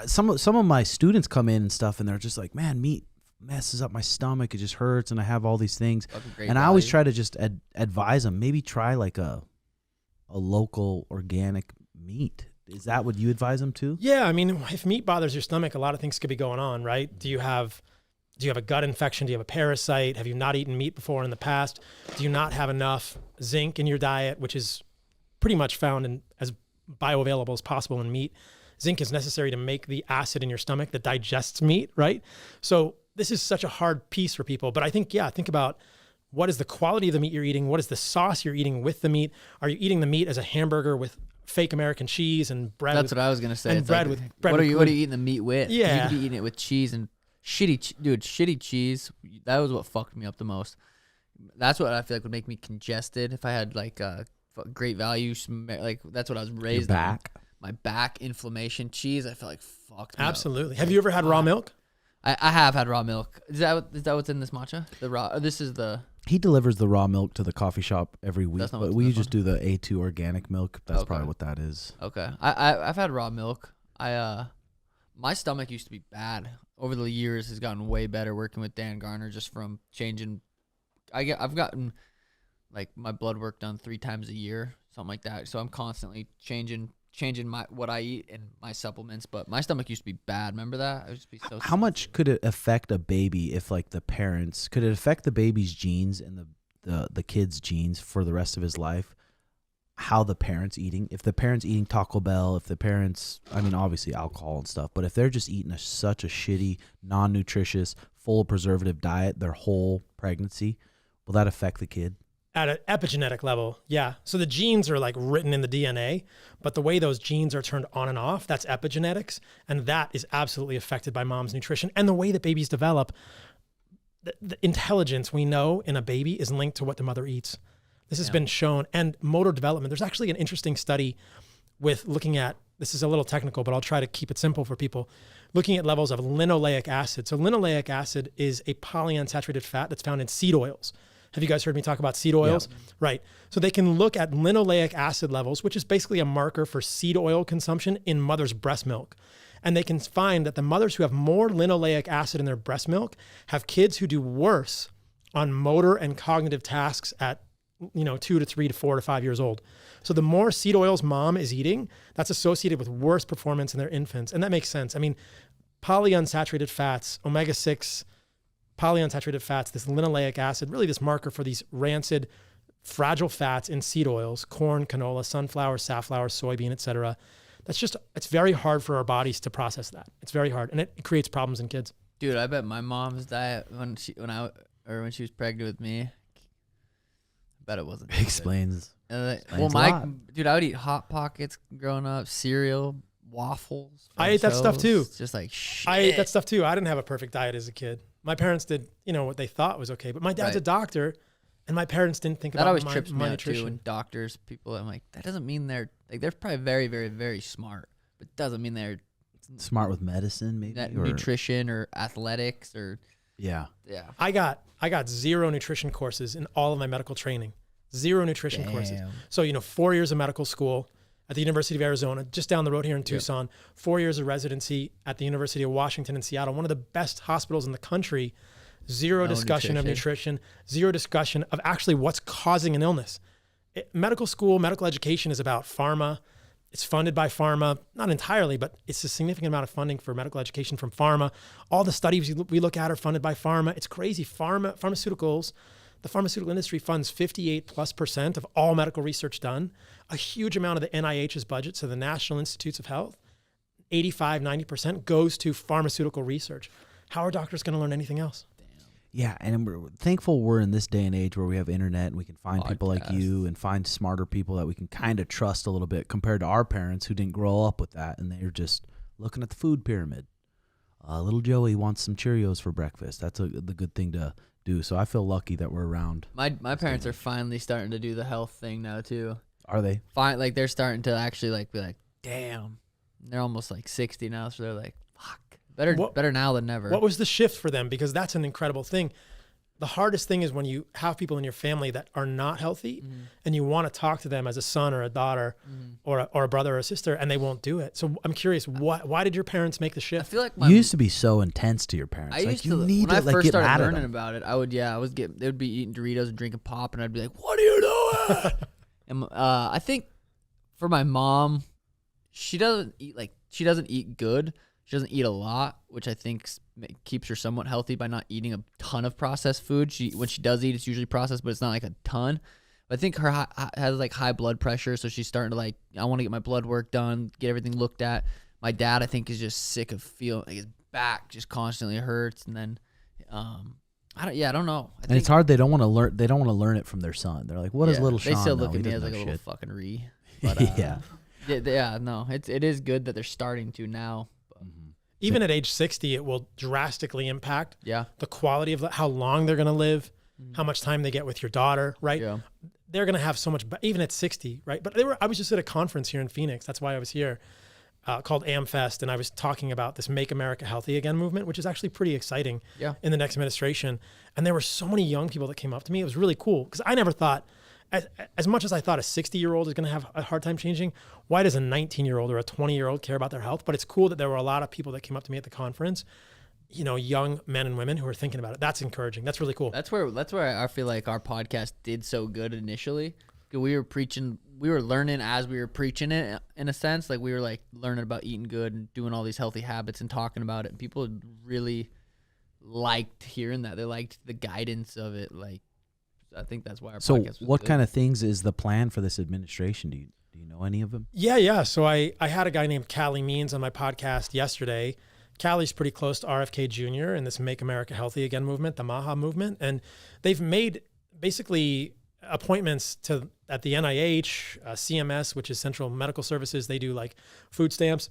some of my students come in and stuff, and they're just like, man, meat messes up my stomach. It just hurts, and I have all these things. And I always try to just advise them, maybe try like a local organic meat. Is that what you advise them to? Yeah, I mean, if meat bothers your stomach, a lot of things could be going on, right? Do you have a gut infection? Do you have a parasite? Have you not eaten meat before in the past? Do you not have enough zinc in your diet, which is pretty much found in as bioavailable as possible in meat? Zinc is necessary to make the acid in your stomach that digests meat, right? So this is such a hard piece for people. But I think, think about what is the quality of the meat you're eating? What is the sauce you're eating with the meat? Are you eating the meat as a hamburger with fake American cheese and bread? That's what I was going to say. And bread like, with bread. What are you eating the meat with? Yeah. You could be eating it with cheese and shitty cheese. That was what fucked me up the most. That's what I feel like would make me congested if I had like great value. Like that's what I was raised on. My back inflammation. Cheese, I felt like fucked me Absolutely. up. Have you ever had raw milk? I have had raw milk. Is that what's in this matcha? The raw. This is the. He delivers the raw milk to the coffee shop every week, but we just do the A2 organic milk. That's probably what that is. Okay. I've had raw milk. My stomach used to be bad. Over the years has gotten way better working with Dan Garner just from changing. I've gotten like my blood work done 3 times a year, something like that. So I'm constantly changing what I eat and my supplements. But my stomach used to be bad. Remember that? I used to be so. How much could it affect a baby if like could it affect the baby's genes and the kid's genes for the rest of his life? How the parents eating? If the parents eating Taco Bell, if the parents, I mean, obviously alcohol and stuff, but if they're just eating such a shitty, non-nutritious, full of preservative diet their whole pregnancy, will that affect the kid? At an epigenetic level, yeah. So the genes are like written in the DNA, but the way those genes are turned on and off, that's epigenetics. And that is absolutely affected by mom's nutrition. And the way that babies develop, the intelligence we know in a baby is linked to what the mother eats. This has been shown. And motor development. There's actually an interesting study with looking at, this is a little technical, but I'll try to keep it simple for people, looking at levels of linoleic acid. So linoleic acid is a polyunsaturated fat that's found in seed oils. Have you guys heard me talk about seed oils? Yeah. Right. So they can look at linoleic acid levels, which is basically a marker for seed oil consumption in mother's breast milk. And they can find that the mothers who have more linoleic acid in their breast milk have kids who do worse on motor and cognitive tasks at 2 to 3 to 4 to 5 years old. So the more seed oils mom is eating, that's associated with worse performance in their infants. And that makes sense. I mean, polyunsaturated fats, omega-6, polyunsaturated fats, this linoleic acid, really this marker for these rancid, fragile fats in seed oils, corn, canola, sunflower, safflower, soybean, etc. It's very hard for our bodies to process that. It's very hard. And it creates problems in kids. Dude, I bet my mom's diet when she was pregnant with me, bet it wasn't. Explains. I would eat Hot Pockets growing up, cereal, waffles. I ate that stuff too. Just like shit. I ate that stuff too. I didn't have a perfect diet as a kid. My parents did, what they thought was okay. But my dad's a doctor, and my parents didn't think about that. Always trips me my out nutrition. too. And doctors, people, I'm like, that doesn't mean they're probably very, very, very smart, but it doesn't mean they're Smart with medicine, maybe? that or, nutrition or athletics or yeah. I got 0 nutrition courses in all of my medical training. 0 nutrition courses. So, 4 years of medical school at the University of Arizona, just down the road here in Tucson, 4 years of residency at the University of Washington in Seattle, one of the best hospitals in the country. 0 discussion of nutrition, 0 discussion of actually what's causing an illness. Medical school, medical education is about pharma. It's funded by pharma, not entirely, but it's a significant amount of funding for medical education from pharma. All the studies we look at are funded by pharma. It's crazy. Pharmaceuticals, the pharmaceutical industry funds 58+% of all medical research done. A huge amount of the NIH's budget, so the National Institutes of Health, 85-90% goes to pharmaceutical research. How are doctors going to learn anything else? Yeah, and we're thankful we're in this day and age where we have internet and we can find people like you and find smarter people that we can kind of trust a little bit compared to our parents who didn't grow up with that, and they're just looking at the food pyramid. Little Joey wants some Cheerios for breakfast. That's the good thing to do. So I feel lucky that we're around. My parents are finally starting to do the health thing now too. Are they? Fine, like they're starting to actually like be like, damn. They're almost like 60 now, so they're like, fuck. Better now than never. What was the shift for them? Because that's an incredible thing. The hardest thing is when you have people in your family that are not healthy and you want to talk to them as a son or a daughter or a brother or a sister, and they won't do it. So I'm curious, why did your parents make the I shift? feel like You used to be so intense to your parents. I like, used you to, need when to I first get started mad at learning them. about it, they would be eating Doritos and drinking pop, and I'd be like, what are you doing? And I think for my mom, she doesn't eat good. She doesn't eat a lot, which I think keeps her somewhat healthy by not eating a ton of processed food. When she does eat, it's usually processed, but it's not like a ton. But I think her has like high blood pressure, so she's starting to like, I want to get my blood work done, get everything looked at. My dad, I think, is just sick of feeling like his back just constantly hurts, and then I don't know. And it's hard. They don't want to learn. They don't want to learn it from their son. They're like, "What is little Sean?" They still know? look He at me as doesn't like a know little shit." fucking But Yeah. no, it is good that they're starting to now. Even at age 60, it will drastically impact Yeah. the quality of how long they're going to live, how much time they get with your daughter, right? Yeah. They're going to have so much, even at 60, right? But I was just at a conference here in Phoenix. That's why I was here, called AmFest. And I was talking about this Make America Healthy Again movement, which is actually pretty exciting in the next administration. And there were so many young people that came up to me. It was really cool because I never thought, as much as I thought a 60-year-old is going to have a hard time changing, why does a 19-year-old or a 20-year-old care about their health? But it's cool that there were a lot of people that came up to me at the conference, young men and women who are thinking about it. That's encouraging. That's really cool. That's where I feel like our podcast did so good initially. We were learning as we were preaching it in a sense. Like we were like learning about eating good and doing all these healthy habits and talking about it. And people really liked hearing that. They liked the guidance of it. Like, I think that's why our podcast was what good. kind of things is the plan for this administration? Do you know any of them? Yeah. So I had a guy named Callie Means on my podcast yesterday. Callie's pretty close to RFK Jr. in this Make America Healthy Again movement, the MAHA movement. And they've made basically appointments at the NIH, CMS, which is Central Medical Services. They do like food stamps.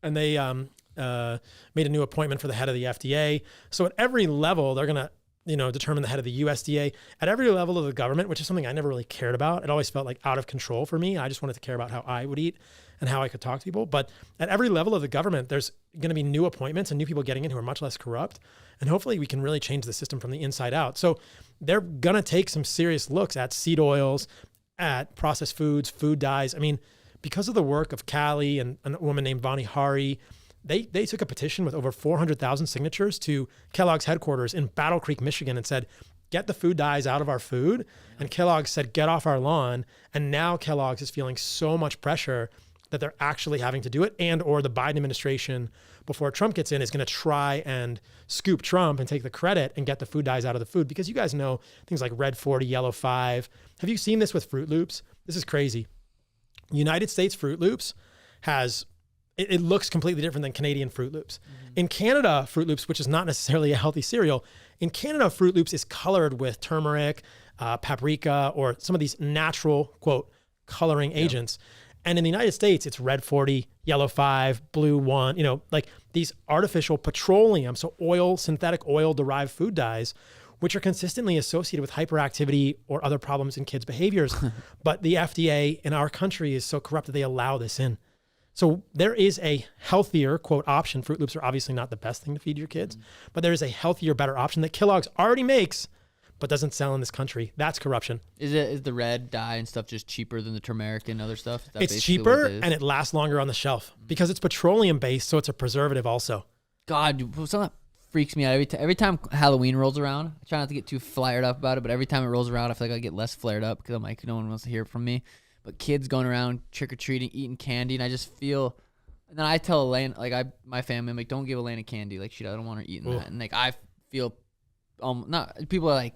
And they made a new appointment for the head of the FDA. So at every level, they're going to determine the head of the USDA. At every level of the government, which is something I never really cared about. It always felt like out of control for me. I just wanted to care about how I would eat and how I could talk to people. But at every level of the government, there's going to be new appointments and new people getting in who are much less corrupt. And hopefully we can really change the system from the inside out. So they're going to take some serious looks at seed oils, at processed foods, food dyes. I mean, because of the work of Callie and a woman named Vani Hari, they took a petition with over 400,000 signatures to Kellogg's headquarters in Battle Creek, Michigan, and said, get the food dyes out of our food. And Kellogg's said, get off our lawn. And now Kellogg's is feeling so much pressure that they're actually having to do it, and or the Biden administration, before Trump gets in, is going to try and scoop Trump and take the credit and get the food dyes out of the food. Because you guys know things like Red 40, Yellow 5. Have you seen this with Fruit Loops? This is crazy. United States Fruit Loops it looks completely different than Canadian Fruit Loops. In Canada, Fruit Loops, which is not necessarily a healthy cereal, in Canada, Fruit Loops is colored with turmeric, paprika, or some of these natural, quote, coloring agents. And in the United States, it's Red 40, Yellow 5, Blue 1, like these artificial petroleum, so synthetic oil-derived food dyes, which are consistently associated with hyperactivity or other problems in kids' behaviors. But the FDA in our country is so corrupt that they allow this in. So there is a healthier, quote, option. Fruit Loops are obviously not the best thing to feed your kids, but there is a healthier, better option that Kellogg's already makes, but doesn't sell in this country. That's corruption. Is the red dye and stuff just cheaper than the turmeric and other stuff? Is that It's basically cheaper what it is? and it lasts longer on the shelf because it's petroleum based, so it's a preservative also. God, something that freaks me out every time Halloween rolls around. I try not to get too flared up about it, but every time it rolls around, I feel like I get less flared up because I'm like, no one wants to hear from me. But kids going around trick or treating, eating candy, and I just feel. And then I tell Elaine, like my family, I'm like, don't give Elaine a candy. Like, I don't want her eating that. And like I feel, not people are like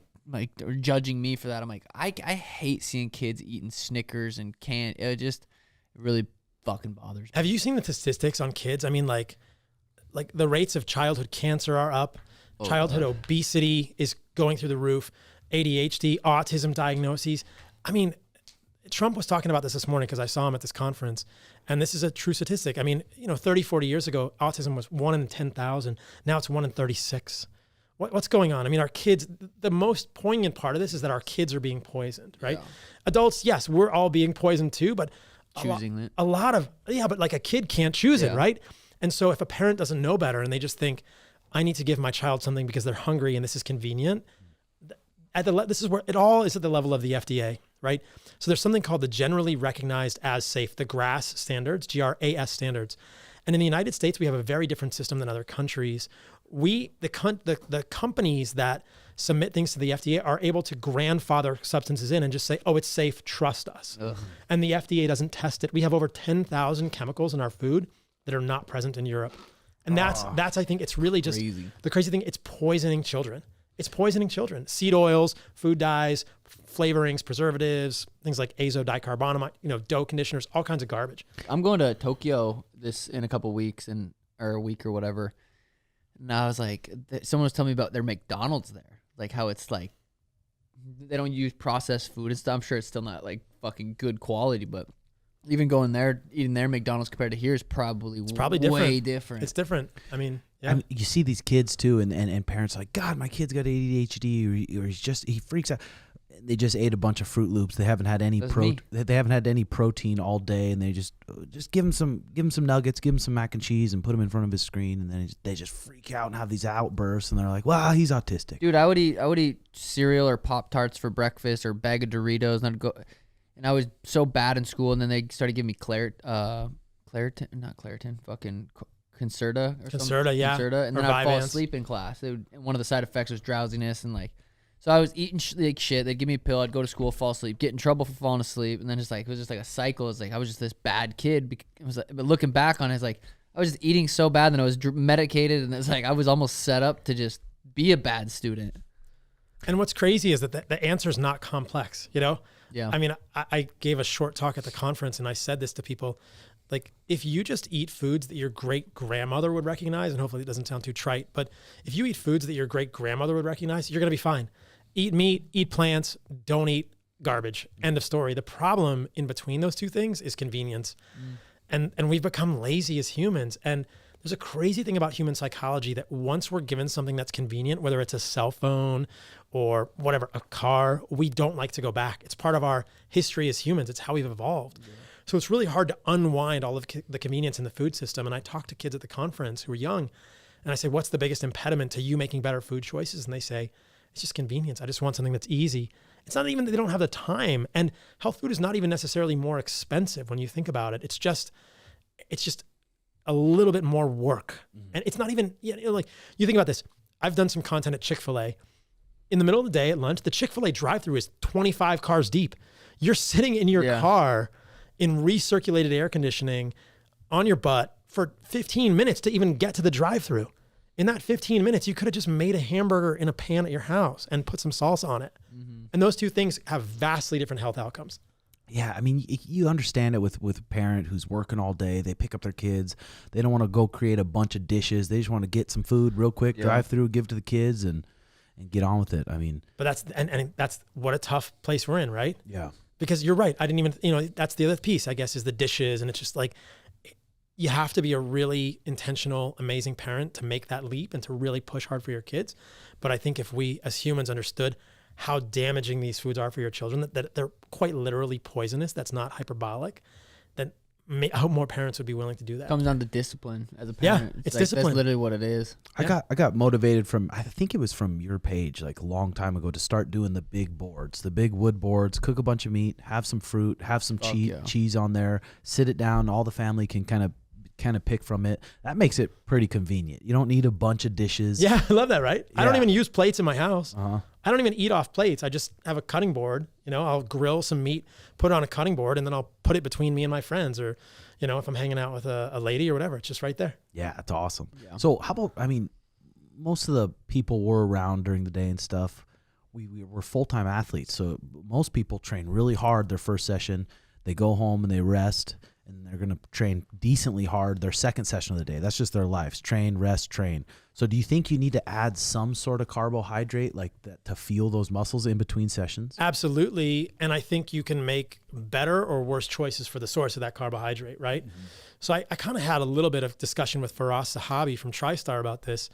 are judging me for that. I'm like, I hate seeing kids eating Snickers and candy. It really fucking bothers me. Have you seen the statistics on kids? I mean, like the rates of childhood cancer are up. Childhood obesity is going through the roof. ADHD, autism diagnoses. I mean, Trump was talking about this morning because I saw him at this conference, and this is a true statistic. I mean, 30, 40 years ago, autism was 1 in 10,000. Now it's 1 in 36. What's going on? I mean, our kids, the most poignant part of this is that our kids are being poisoned, right? Yeah. Adults, yes, we're all being poisoned too, but Choosing it. a lot of, but like a kid can't choose it, Yeah. right? And so if a parent doesn't know better and they just think, I need to give my child something because they're hungry and this is convenient, this is where it all is at the level of the FDA, right? So there's something called the Generally Recognized as Safe, the GRAS standards, GRAS standards. And in the United States, we have a very different system than other countries. The companies that submit things to the FDA are able to grandfather substances in and just say, oh, it's safe, trust us. Ugh. And the FDA doesn't test it. We have over 10,000 chemicals in our food that are not present in Europe. And that's I think it's really just Crazy. the crazy thing. It's poisoning children. It's poisoning children. Seed oils, food dyes, flavorings, preservatives, things like azodicarbonamide, dough conditioners, all kinds of garbage. I'm going to Tokyo in a couple weeks or a week or whatever. And I was like, someone was telling me about their McDonald's there, like how it's like they don't use processed food and stuff. I'm sure it's still not like fucking good quality, but even going there, eating their McDonald's compared to here is probably way different. It's different. I mean, yeah. I mean, you see these kids too, and parents are like, God, my kid's got ADHD, or he freaks out. They just ate a bunch of Fruit Loops. They haven't had any They haven't had any protein all day, and they just give him some nuggets, give him some mac and cheese, and put him in front of his screen, and then they just freak out and have these outbursts, and they're like, "Wow, he's autistic." Dude, I would eat cereal or Pop-Tarts for breakfast or a bag of Doritos, and I'd go. And I was so bad in school, and then they started giving me Concerta or something. Yeah. Concerta, and Or then I'd fall Vyvanse. asleep in class. And one of the side effects was drowsiness, and so I was eating like shit. They'd give me a pill. I'd go to school, fall asleep, get in trouble for falling asleep, and then it was just like a cycle. It's like I was just this bad kid. But looking back on it, it's like I was just eating so bad, and I was medicated, and it's like I was almost set up to just be a bad student. And what's crazy is that the answer is not complex, Yeah. I mean, I gave a short talk at the conference, and I said this to people, like, if you just eat foods that your great-grandmother would recognize, and hopefully it doesn't sound too trite, but if you eat foods that your great-grandmother would recognize, you're going to be fine. Eat meat, eat plants, don't eat garbage. End of story. The problem in between those two things is convenience. And we've become lazy as humans. And there's a crazy thing about human psychology that once we're given something that's convenient, whether it's a cell phone or whatever, a car, we don't like to go back. It's part of our history as humans. It's how we've evolved. Yeah. So it's really hard to unwind all of the convenience in the food system. And I talk to kids at the conference who are young, and I say, what's the biggest impediment to you making better food choices? And they say, it's just convenience. I just want something that's easy. It's not even that they don't have the time. And health food is not even necessarily more expensive when you think about it. It's just a little bit more work. And it's not even, like, you think about this. I've done some content at Chick-fil-A. In the middle of the day at lunch, the Chick-fil-A drive-thru is 25 cars deep. You're sitting in your car in recirculated air conditioning on your butt for 15 minutes to even get to the drive-thru. In that 15 minutes, you could have just made a hamburger in a pan at your house and put some salsa on it. And those two things have vastly different health outcomes. Yeah, I mean, you understand it with a parent who's working all day. They pick up their kids. They don't want to go create a bunch of dishes. They just want to get some food real quick, drive through, give to the kids, and get on with it. I mean, but that's what a tough place we're in, right? Yeah. Because you're right. I didn't even, that's the other piece, I guess, is the dishes. And it's just like, you have to be a really intentional, amazing parent to make that leap and to really push hard for your kids. But I think if we as humans understood how damaging these foods are for your children, that they're quite literally poisonous, that's not hyperbolic, then I hope more parents would be willing to do that. Comes down to discipline as a Yeah, parent. it's like, discipline. That's literally what it is. I got motivated from, I think it was from your page like a long time ago, to start doing the big boards, the big wood boards, cook a bunch of meat, have some fruit, have some cheese on there, sit it down. All the family can kind of pick from it. That makes it pretty convenient. You don't need a bunch of dishes. Yeah, I love that, right? I don't Yeah. even use plates in my house. Uh-huh. I don't even eat off plates. I just have a cutting board. I'll grill some meat, put it on a cutting board, and then I'll put it between me and my friends, or, if I'm hanging out with a lady or whatever, it's just right there. Yeah, it's awesome. Yeah. So how about, most of the people were around during the day and stuff. We were full-time athletes, so most people train really hard their first session. They go home and they rest, and they're going to train decently hard their second session of the day. That's just their lives. Train, rest, train. So do you think you need to add some sort of carbohydrate like that to fuel those muscles in between sessions? Absolutely. And I think you can make better or worse choices for the source of that carbohydrate, right? Mm-hmm. So I kind of had a little bit of discussion with Faraz Sahabi from TriStar about this.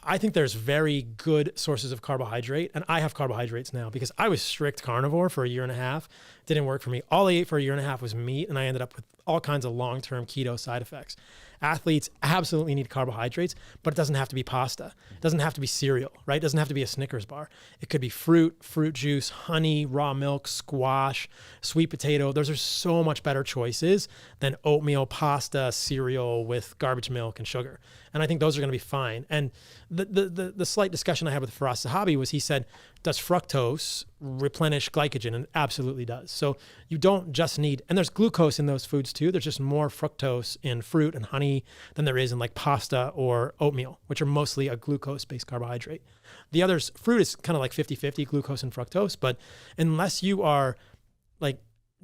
I think there's very good sources of carbohydrate, and I have carbohydrates now because I was strict carnivore for a year and a half. Didn't work for me. All I ate for a year and a half was meat, and I ended up with all kinds of long-term keto side effects. Athletes absolutely need carbohydrates, but it doesn't have to be pasta. It doesn't have to be cereal, right? It doesn't have to be a Snickers bar. It could be fruit juice, honey, raw milk, squash, sweet potato. Those are so much better choices than oatmeal, pasta, cereal with garbage milk and sugar. And I think those are going to be fine. And the slight discussion I had with Faraz Sahabi was, he said, does fructose replenish glycogen? And it absolutely does. So you don't just need, and there's glucose in those foods too. There's just more fructose in fruit and honey than there is in like pasta or oatmeal, which are mostly a glucose-based carbohydrate. The others, fruit is kind of like 50-50 glucose and fructose, but unless you are like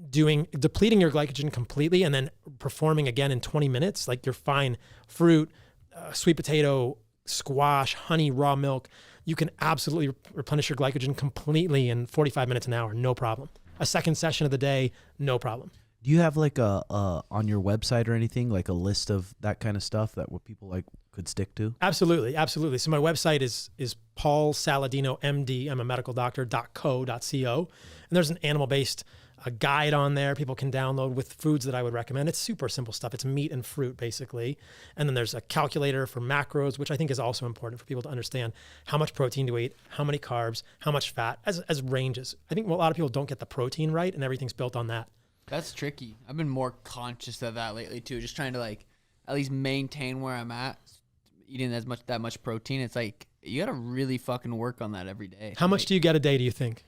depleting your glycogen completely and then performing again in 20 minutes, like you're fine. Fruit, sweet potato, squash, honey, raw milk, you can absolutely replenish your glycogen completely in 45 minutes, an hour, no problem. A second session of the day, no problem. Do you have like a on your website or anything, like a list of that kind of stuff that what people like could stick to? Absolutely. So my website is Paul Saladino, MD, I'm a medical doctor, .co. And there's an animal-based guide on there people can download with foods that I would recommend. It's super simple stuff. It's meat and fruit, basically. And then there's a calculator for macros, which I think is also important for people to understand how much protein to eat, how many carbs, how much fat, as ranges. I think a lot of people don't get the protein right, and everything's built on that. That's tricky. I've been more conscious of that lately too. Just trying to like at least maintain where I'm at, eating that much protein. It's like you got to really fucking work on that every day. How much do you get a day, do you think?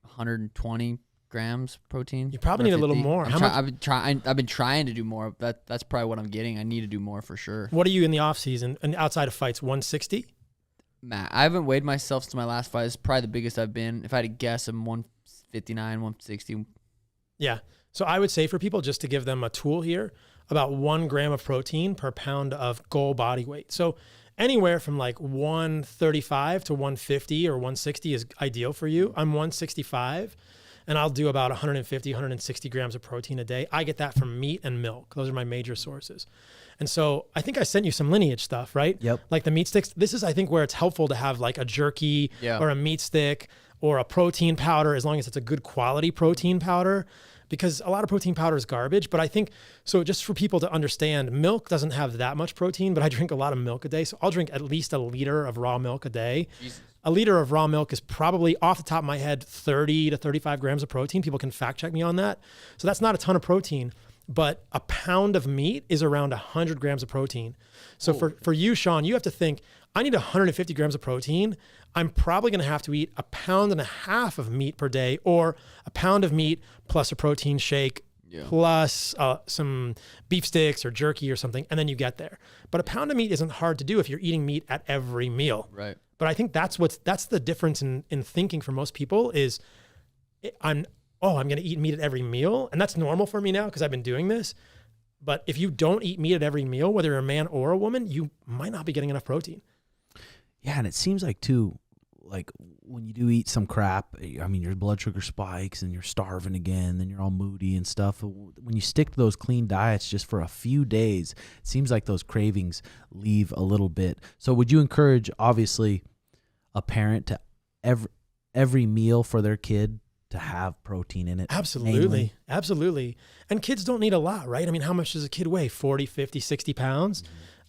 120 grams protein. You probably need a little more. I've been trying to do more. That's probably what I'm getting. I need to do more for sure. What are you in the off season and outside of fights? 160? Matt, I haven't weighed myself since my last fight. It's probably the biggest I've been. If I had to guess, I'm 159, 160. Yeah. So I would say for people, just to give them a tool here, about 1 gram of protein per pound of goal body weight. So anywhere from like 135 to 150 or 160 is ideal for you. I'm 165 and I'll do about 150, 160 grams of protein a day. I get that from meat and milk. Those are my major sources. And so I think I sent you some lineage stuff, right? Yep. Like the meat sticks. This is, I think, where it's helpful to have like a jerky or a meat stick or a protein powder, as long as it's a good quality protein powder, because a lot of protein powder is garbage. But I think, so just for people to understand, milk doesn't have that much protein, but I drink a lot of milk a day. So I'll drink at least a liter of raw milk a day. Jesus. A liter of raw milk is probably, off the top of my head, 30 to 35 grams of protein. People can fact check me on that. So that's not a ton of protein. But a pound of meat is around 100 grams of protein. So for you, Sean, you have to think, I need 150 grams of protein. I'm probably going to have to eat 1.5 pounds of meat per day, or a pound of meat plus a protein shake, plus some beef sticks or jerky or something, and then you get there. But a pound of meat isn't hard to do if you're eating meat at every meal. Right. But I think that's the difference in thinking for most people is I'm going to eat meat at every meal. And that's normal for me now because I've been doing this. But if you don't eat meat at every meal, whether you're a man or a woman, you might not be getting enough protein. Yeah, and it seems like too, like when you do eat some crap, I mean, your blood sugar spikes and you're starving again, then you're all moody and stuff. When you stick to those clean diets just for a few days, it seems like those cravings leave a little bit. So would you encourage, obviously, a parent to every meal for their kid to have protein in it. Absolutely. Mainly. Absolutely. And kids don't need a lot, right? I mean, how much does a kid weigh? 40, 50, 60 pounds?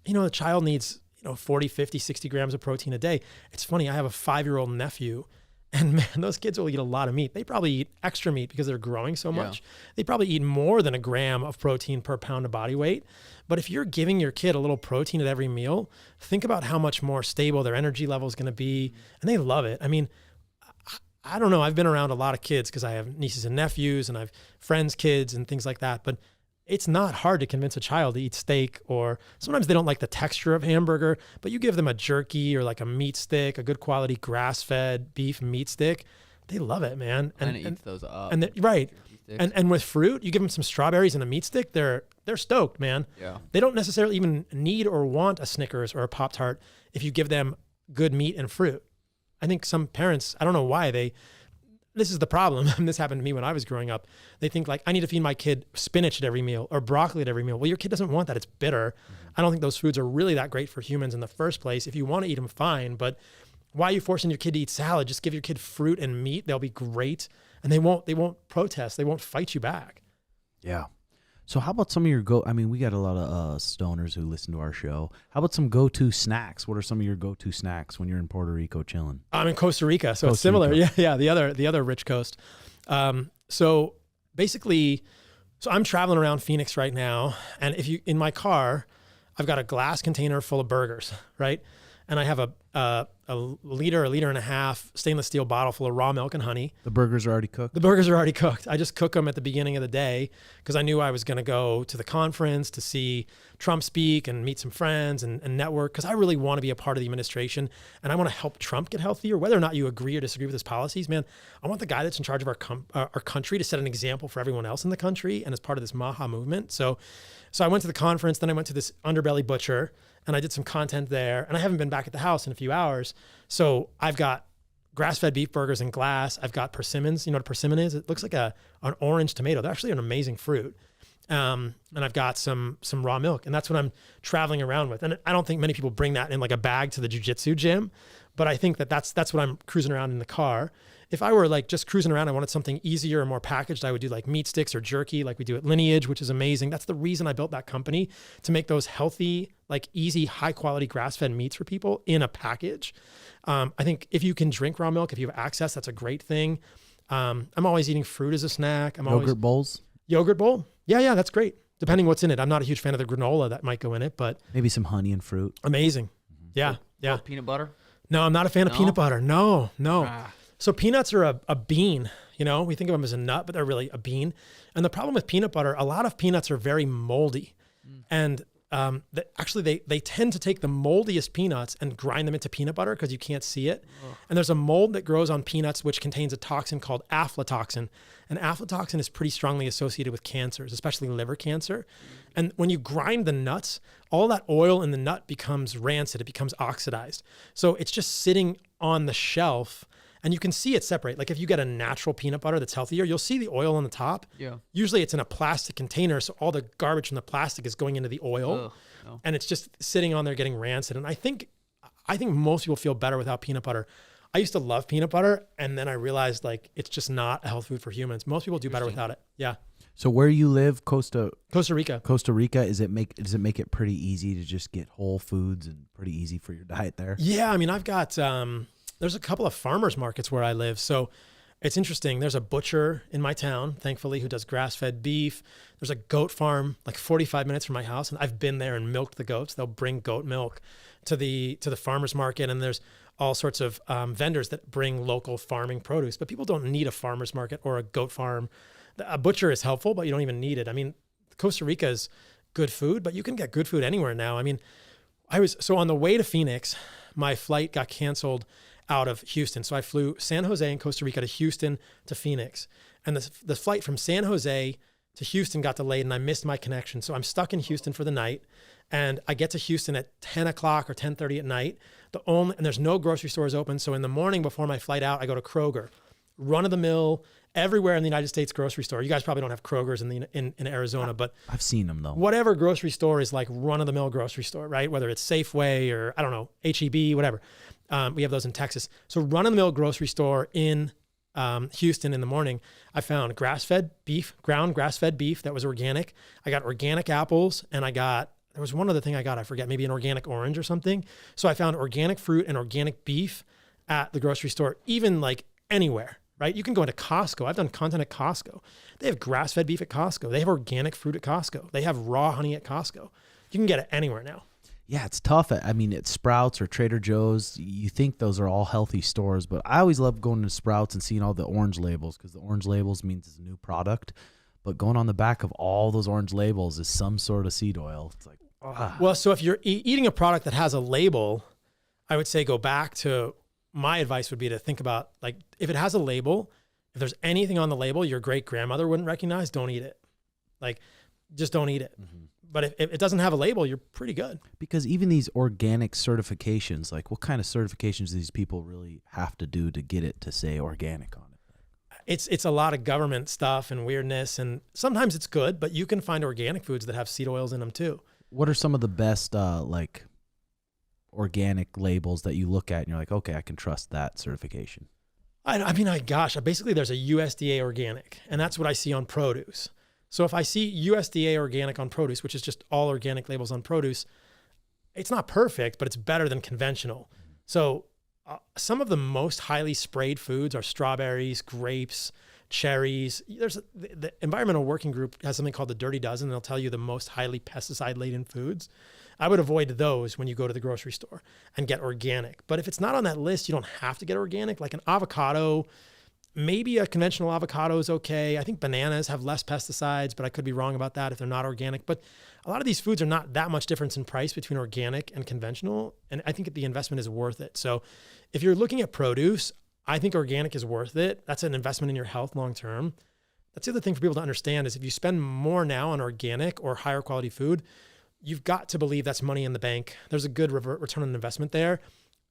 You know, the child needs, 40, 50, 60 grams of protein a day. It's funny. I have a 5-year-old nephew, and man, those kids will eat a lot of meat. They probably eat extra meat because they're growing so much. They probably eat more than a gram of protein per pound of body weight. But if you're giving your kid a little protein at every meal, think about how much more stable their energy level is going to be. And they love it. I mean, I don't know. I've been around a lot of kids because I have nieces and nephews and I have friends' kids and things like that. But it's not hard to convince a child to eat steak, or sometimes they don't like the texture of hamburger, but you give them a jerky or like a meat stick, a good quality grass-fed beef meat stick. They love it, man. And it eats those up. And right. And with fruit, you give them some strawberries and a meat stick, they're stoked, man. Yeah. They don't necessarily even need or want a Snickers or a Pop-Tart if you give them good meat and fruit. I think some parents, I don't know why this is the problem. And this happened to me when I was growing up. They think like, I need to feed my kid spinach at every meal or broccoli at every meal. Well, your kid doesn't want that. It's bitter. I don't think those foods are really that great for humans in the first place. If you want to eat them, fine. But why are you forcing your kid to eat salad? Just give your kid fruit and meat. They'll be great. And they won't protest. They won't fight you back. Yeah. So how about some of your we got a lot of stoners who listen to our show. How about some go-to snacks? What are some of your go-to snacks when you're in Puerto Rico chilling? I'm in Costa Rica, so it's similar. Rica. Yeah, the other rich coast. So basically, I'm traveling around Phoenix right now, and in my car, I've got a glass container full of burgers, right? And I have a liter and a half stainless steel bottle full of raw milk and honey. The burgers are already cooked? The burgers are already cooked. I just cook them at the beginning of the day because I knew I was going to go to the conference to see Trump speak and meet some friends and network, because I really want to be a part of the administration and I want to help Trump get healthier. Whether or not you agree or disagree with his policies, man, I want the guy that's in charge of our country to set an example for everyone else in the country and as part of this MAHA movement. So I went to the conference, then I went to this Underbelly Butcher, and I did some content there, and I haven't been back at the house in a few hours. So I've got grass-fed beef burgers in glass. I've got persimmons. You know what a persimmon is? It looks like an orange tomato. They're actually an amazing fruit. And I've got some raw milk, and that's what I'm traveling around with. And I don't think many people bring that in like a bag to the jiu-jitsu gym, but I think that's what I'm cruising around in the car. If I were like just cruising around, I wanted something easier or more packaged, I would do like meat sticks or jerky like we do at Lineage, which is amazing. That's the reason I built that company, to make those healthy, like easy, high quality grass-fed meats for people in a package. I think if you can drink raw milk, if you have access, that's a great thing. I'm always eating fruit as a snack. Yogurt bowls? Yogurt bowl? Yeah, that's great. Depending what's in it. I'm not a huge fan of the granola that might go in it, but maybe some honey and fruit. Amazing. Yeah. Peanut butter? No, I'm not a fan of peanut butter. No. Ah. So peanuts are a bean, we think of them as a nut, but they're really a bean. And the problem with peanut butter, a lot of peanuts are very moldy. And actually they tend to take the moldiest peanuts and grind them into peanut butter because you can't see it. And there's a mold that grows on peanuts which contains a toxin called aflatoxin. And aflatoxin is pretty strongly associated with cancers, especially liver cancer. And when you grind the nuts, all that oil in the nut becomes rancid. It becomes oxidized. So it's just sitting on the shelf. And you can see it separate. Like if you get a natural peanut butter that's healthier, you'll see the oil on the top. Yeah. Usually it's in a plastic container, so all the garbage from the plastic is going into the oil. No. And it's just sitting on there getting rancid. And I think most people feel better without peanut butter. I used to love peanut butter, and then I realized like it's just not a health food for humans. Most people do better without it. Yeah. So where you live, Costa Rica, does it make it pretty easy to just get whole foods and pretty easy for your diet there? Yeah, I mean, I've got there's a couple of farmers markets where I live. So it's interesting. There's a butcher in my town, thankfully, who does grass-fed beef. There's a goat farm like 45 minutes from my house, and I've been there and milked the goats. They'll bring goat milk to the farmers market, and there's all sorts of vendors that bring local farming produce. But people don't need a farmers market or a goat farm. A butcher is helpful, but you don't even need it. I mean, Costa Rica is good food, but you can get good food anywhere now. I mean, so on the way to Phoenix, my flight got canceled out of Houston. So I flew San Jose in Costa Rica to Houston to Phoenix. And the flight from San Jose to Houston got delayed and I missed my connection. So I'm stuck in Houston for the night. And I get to Houston at 10 o'clock or 10:30 at night. And there's no grocery stores open. So in the morning before my flight out, I go to Kroger, run of the mill, everywhere in the United States grocery store. You guys probably don't have Kroger's in Arizona, but I've seen them though. Whatever grocery store is like run of the mill grocery store, right? Whether it's Safeway or I don't know, HEB, whatever. We have those in Texas. So run of the mill grocery store in Houston in the morning, I found grass-fed beef, ground grass-fed beef that was organic. I got organic apples, and there was one other thing I got, I forget, maybe an organic orange or something. So I found organic fruit and organic beef at the grocery store, even like anywhere, right? You can go into Costco. I've done content at Costco. They have grass-fed beef at Costco. They have organic fruit at Costco. They have raw honey at Costco. You can get it anywhere now. Yeah, it's tough. I mean, at Sprouts or Trader Joe's, you think those are all healthy stores, but I always love going to Sprouts and seeing all the orange labels, because the orange labels means it's a new product. But going on the back of all those orange labels is some sort of seed oil. It's like, Well, so if you're eating a product that has a label, I would say go back to, my advice would be to think about, like, if it has a label, if there's anything on the label your great grandmother wouldn't recognize, don't eat it. Like, just don't eat it. Mm-hmm. But if it doesn't have a label, you're pretty good. Because even these organic certifications, like what kind of certifications do these people really have to do to get it to say organic on it? It's a lot of government stuff and weirdness, and sometimes it's good, but you can find organic foods that have seed oils in them too. What are some of the best like organic labels that you look at and you're like, okay, I can trust that certification? Basically there's a USDA organic, and that's what I see on produce. So if I see USDA organic on produce, which is just all organic labels on produce, it's not perfect, but it's better than conventional. So some of the most highly sprayed foods are strawberries, grapes, cherries. The Environmental Working Group has something called the Dirty Dozen. They'll tell you the most highly pesticide-laden foods. I would avoid those when you go to the grocery store and get organic. But if it's not on that list, you don't have to get organic. Like an avocado, maybe a conventional avocado is okay. I think bananas have less pesticides, but I could be wrong about that if they're not organic. But a lot of these foods are not that much difference in price between organic and conventional. And I think the investment is worth it. So if you're looking at produce, I think organic is worth it. That's an investment in your health long-term. That's the other thing for people to understand is if you spend more now on organic or higher quality food, you've got to believe that's money in the bank. There's a good return on investment there.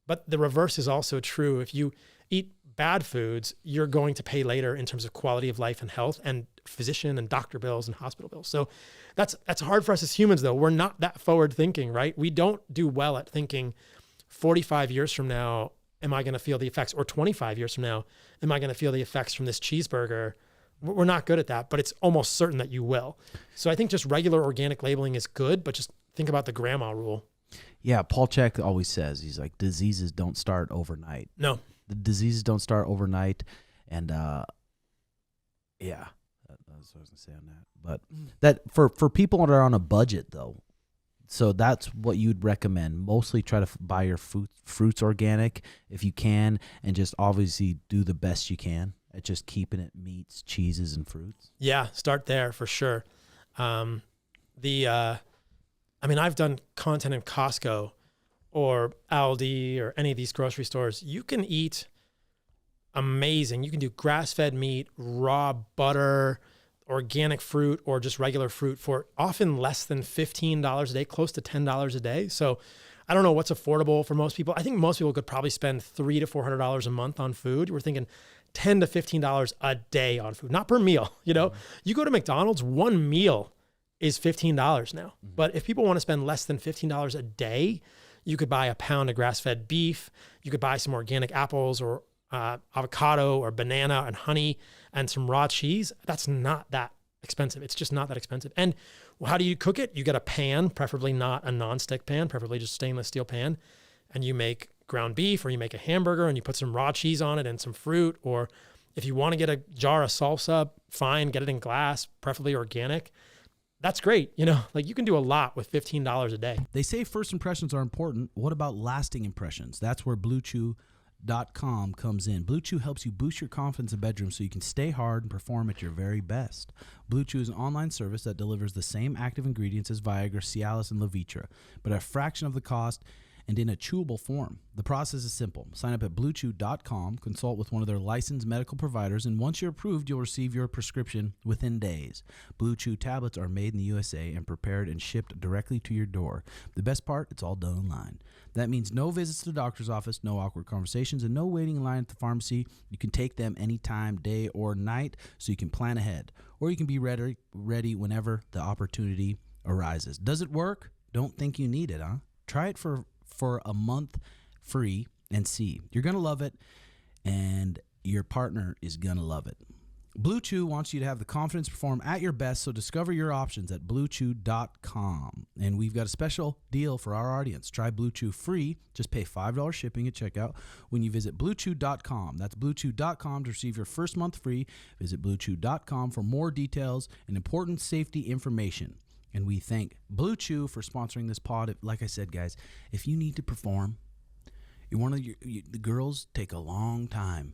But the reverse is also true. If you eat bad foods, you're going to pay later in terms of quality of life and health and physician and doctor bills and hospital bills. So that's hard for us as humans, though. We're not that forward thinking, right? We don't do well at thinking 45 years from now, am I going to feel the effects? Or 25 years from now, am I going to feel the effects from this cheeseburger? We're not good at that, but it's almost certain that you will. So I think just regular organic labeling is good, but just think about the grandma rule. Yeah, Paul Chek always says, he's like, diseases don't start overnight. No. The diseases don't start overnight. And yeah, that's what I was going to say on that. But that for people that are on a budget, though, so that's what you'd recommend. Mostly try to buy your fruits organic if you can, and just obviously do the best you can at just keeping it meats, cheeses, and fruits. Yeah, start there for sure. I've done content in Costco or Aldi or any of these grocery stores. You can eat amazing. You can do grass-fed meat, raw butter, organic fruit, or just regular fruit for often less than $15 a day, close to $10 a day. So I don't know what's affordable for most people. I think most people could probably spend $300 to $400 a month on food. We're thinking $10 to $15 a day on food, not per meal. You know, you go to McDonald's, one meal is $15 now. But if people want to spend less than $15 a day, you could buy a pound of grass-fed beef. You could buy some organic apples or avocado or banana and honey and some raw cheese. That's not that expensive. It's just not that expensive. And how do you cook it? You get a pan, preferably not a non-stick pan, preferably just stainless steel pan. And you make ground beef, or you make a hamburger and you put some raw cheese on it and some fruit. Or if you want to get a jar of salsa, fine, get it in glass, preferably organic. That's great. You know, like you can do a lot with $15 a day. They say first impressions are important. What about lasting impressions? That's where BlueChew.com comes in. Blue Chew helps you boost your confidence in bedroom so you can stay hard and perform at your very best. Blue Chew is an online service that delivers the same active ingredients as Viagra, Cialis, and Levitra, but at a fraction of the cost and in a chewable form. The process is simple. Sign up at BlueChew.com, consult with one of their licensed medical providers, and once you're approved, you'll receive your prescription within days. Blue Chew tablets are made in the USA and prepared and shipped directly to your door. The best part, it's all done online. That means no visits to the doctor's office, no awkward conversations, and no waiting in line at the pharmacy. You can take them anytime, day or night, so you can plan ahead. Or you can be ready whenever the opportunity arises. Does it work? Don't think you need it, huh? Try it for a month free and see. You're going to love it. And Your partner is going to love it. Blue Chew wants you to have the confidence to perform at your best, so discover your options at bluechew.com. And we've got a special deal for our audience. Try Blue Chew free. Just pay $5 shipping at checkout when you visit bluechew.com. That's bluechew.com to receive your first month free. Visit bluechew.com for more details and important safety information. And we thank Blue Chew for sponsoring this pod. Like I said, guys, if you need to perform, you're one of the girls take a long time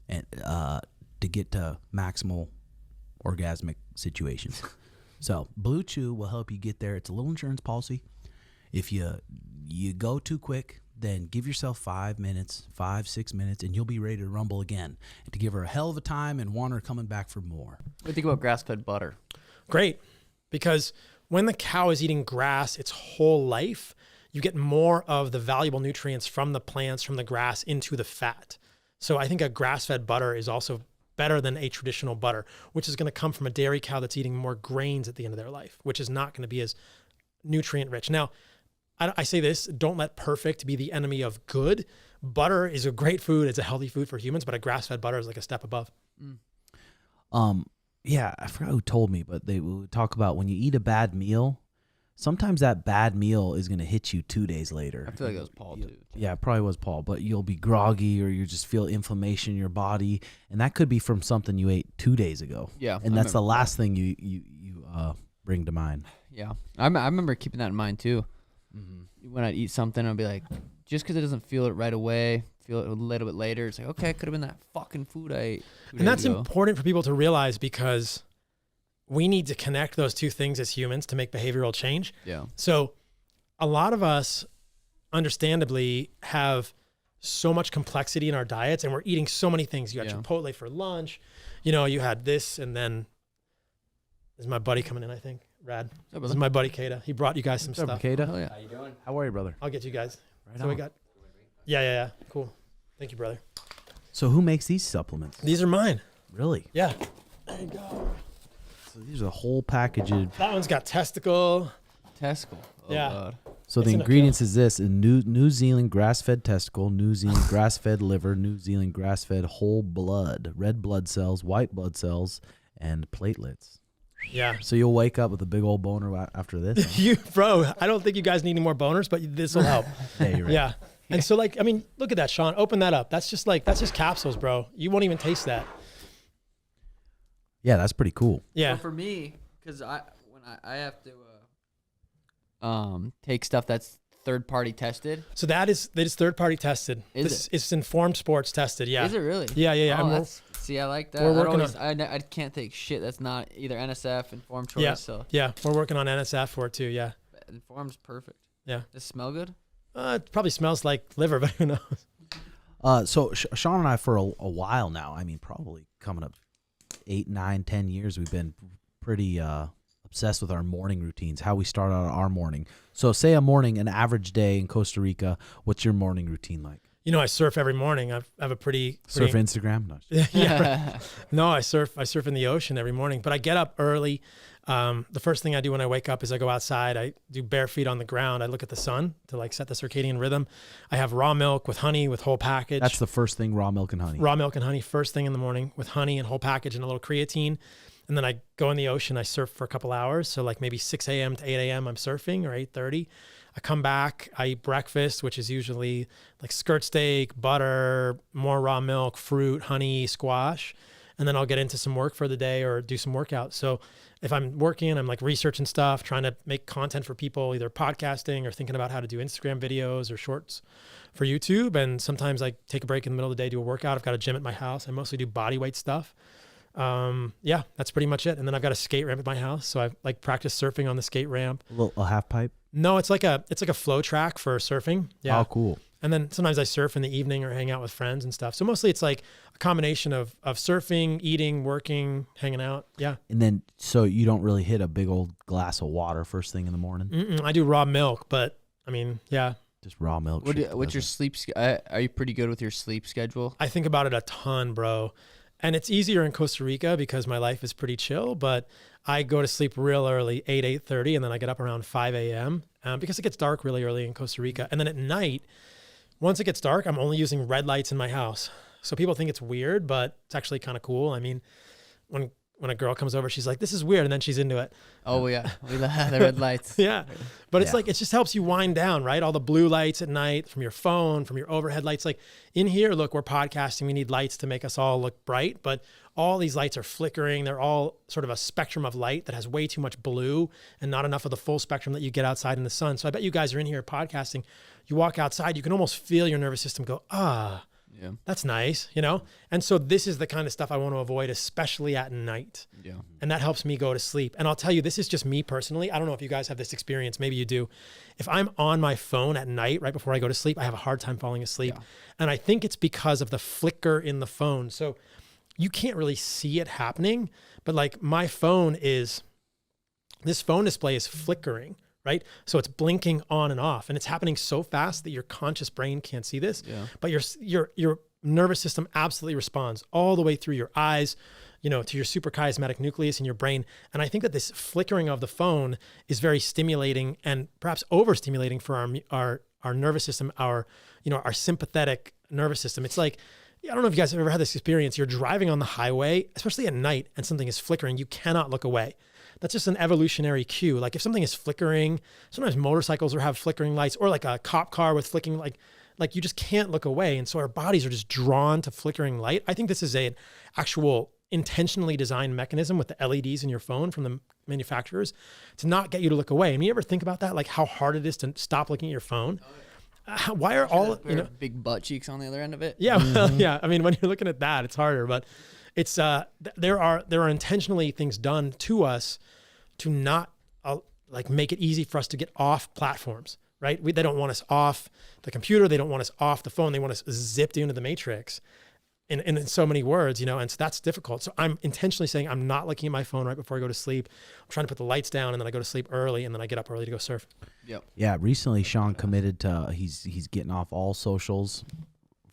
and to get to maximal orgasmic situations. So Blue Chew will help you get there. It's a little insurance policy. If you go too quick, then give yourself 5 minutes, 6 minutes, and you'll be ready to rumble again. And to give her a hell of a time and want her coming back for more. What do you think about grass-fed butter? Great, because when the cow is eating grass its whole life, you get more of the valuable nutrients from the plants, from the grass into the fat. So I think a grass-fed butter is also better than a traditional butter, which is going to come from a dairy cow that's eating more grains at the end of their life, which is not going to be as nutrient rich. Now, I say this, don't let perfect be the enemy of good. Butter is a great food. It's a healthy food for humans, but a grass-fed butter is like a step above. Yeah, I forgot who told me, but they would talk about when you eat a bad meal, sometimes that bad meal is going to hit you 2 days later. I feel like it was Paul too. Yeah, it probably was Paul, but you'll be groggy or you just feel inflammation in your body, and that could be from something you ate 2 days ago. Yeah, and that's the last thing you bring to mind. Yeah, I remember keeping that in mind too. Mm-hmm. When I'd eat something, I'd be like, just because it doesn't feel it right away, feel it a little bit later, it's like, okay, it could have been that fucking food I ate 2 days And that's ago. important for people to realize, because we need to connect those two things as humans to make behavioral change. Yeah. So a lot of us, understandably, have so much complexity in our diets, and we're eating so many things. You got Chipotle for lunch. You know, you had this, and then there's my buddy coming in, I think. Rad. This is my buddy Kata. He brought you guys some stuff. Kata? Oh, yeah. How you doing? How are you, brother? I'll get you guys. Right so on. we got. Yeah. Cool. Thank you, brother. So who makes these supplements? These are mine. Really? Yeah. There you go. So these are a whole package of. That one's got testicle. Testicle. Oh, Yeah. God. So It's the in a ingredients is this: a New Zealand grass-fed testicle, New Zealand grass-fed liver, New Zealand grass-fed whole blood, red blood cells, white blood cells, and platelets. Yeah. So you'll wake up with a big old boner after this. Huh? Bro, I don't think you guys need any more boners, but this will help. Yeah, you're right. Yeah. And so, like, I mean, look at that, Sean. Open that up. That's just capsules, bro. You won't even taste that. Yeah, that's pretty cool. Yeah. So for me, because I have to take stuff that's third party tested. So that is third party tested. It's Informed Sports tested. Yeah. Is it really? Yeah. Oh, see, I like that. We're working I can't take shit that's not either NSF, Informed Choice. Yeah. So Yeah. We're working on NSF for it too. Yeah. Informed's perfect. Yeah. Does it smell good? It probably smells like liver, but who knows? So Sean and I, for a while now, I mean, probably coming up 8, 9, 10 years, we've been pretty obsessed with our morning routines, how we start out our morning. So say an average day in Costa Rica, what's your morning routine like? You know, I surf every morning. I have a pretty Surf Instagram? No. yeah. No, I surf in the ocean every morning, but I get up early. The first thing I do when I wake up is I go outside. I do bare feet on the ground. I look at the sun to like set the circadian rhythm. I have raw milk with honey with whole package. That's the first thing, raw milk and honey. Raw milk and honey first thing in the morning with honey and whole package and a little creatine. And then I go in the ocean. I surf for a couple hours. So like maybe 6 a.m. to 8 a.m. I'm surfing, or 8:30. I come back. I eat breakfast, which is usually like skirt steak, butter, more raw milk, fruit, honey, squash. And then I'll get into some work for the day or do some workout. So if I'm working, I'm like researching stuff, trying to make content for people, either podcasting or thinking about how to do Instagram videos or shorts for YouTube. And sometimes I take a break in the middle of the day, do a workout. I've got a gym at my house. I mostly do body weight stuff. Yeah, that's pretty much it. And then I've got a skate ramp at my house. So I like practice surfing on the skate ramp. A half pipe? No, it's like a flow track for surfing. Yeah. Oh, cool. And then sometimes I surf in the evening or hang out with friends and stuff. So mostly it's like a combination of surfing, eating, working, hanging out. Yeah. And then, so you don't really hit a big old glass of water first thing in the morning? I do raw milk, but I mean, yeah. Just raw milk. What's your sleep? Are you pretty good with your sleep schedule? I think about it a ton, bro. And it's easier in Costa Rica because my life is pretty chill, but I go to sleep real early, 8:30, and then I get up around 5 a.m. Because it gets dark really early in Costa Rica. And then at night, once it gets dark, I'm only using red lights in my house. So people think it's weird, but it's actually kind of cool. I mean, when a girl comes over, she's like, this is weird. And then she's into it. Oh yeah, we love the red lights. Yeah. But it's Yeah. like, it just helps you wind down, right? All the blue lights at night from your phone, from your overhead lights. Like in here, look, we're podcasting. We need lights to make us all look bright, but all these lights are flickering. They're all sort of a spectrum of light that has way too much blue and not enough of the full spectrum that you get outside in the sun. So I bet you guys are in here podcasting. You walk outside, you can almost feel your nervous system go, Yeah. that's nice, you know? And so this is the kind of stuff I want to avoid, especially at night. Yeah. And that helps me go to sleep. And I'll tell you, this is just me personally. I don't know if you guys have this experience. Maybe you do. If I'm on my phone at night, right before I go to sleep, I have a hard time falling asleep. Yeah. And I think it's because of the flicker in the phone. So you can't really see it happening, but like my phone this phone display is flickering, right? So it's blinking on and off, and it's happening so fast that your conscious brain can't see this. Yeah. But your nervous system absolutely responds all the way through your eyes, you know, to your suprachiasmatic nucleus in your brain. And I think that this flickering of the phone is very stimulating and perhaps overstimulating for our nervous system, our sympathetic nervous system. It's like, I don't know if you guys have ever had this experience. You're driving on the highway, especially at night, and something is flickering. You cannot look away. That's just an evolutionary cue. Like if something is flickering, sometimes motorcycles have flickering lights, or like a cop car with flickering, like you just can't look away. And so our bodies are just drawn to flickering light. I think this is an actual intentionally designed mechanism with the LEDs in your phone from the manufacturers to not get you to look away. I mean, you ever think about that? Like how hard it is to stop looking at your phone? Why are all, big butt cheeks on the other end of it? Yeah, well, yeah. I mean, when you're looking at that, it's harder, but it's there are intentionally things done to us to not like make it easy for us to get off platforms, right? They don't want us off the computer, they don't want us off the phone, they want us zipped into the matrix. In so many words, you know, and so that's difficult. So I'm intentionally saying I'm not looking at my phone right before I go to sleep. I'm trying to put the lights down, and then I go to sleep early, and then I get up early to go surf. Yep. Yeah, recently Sean committed to he's getting off all socials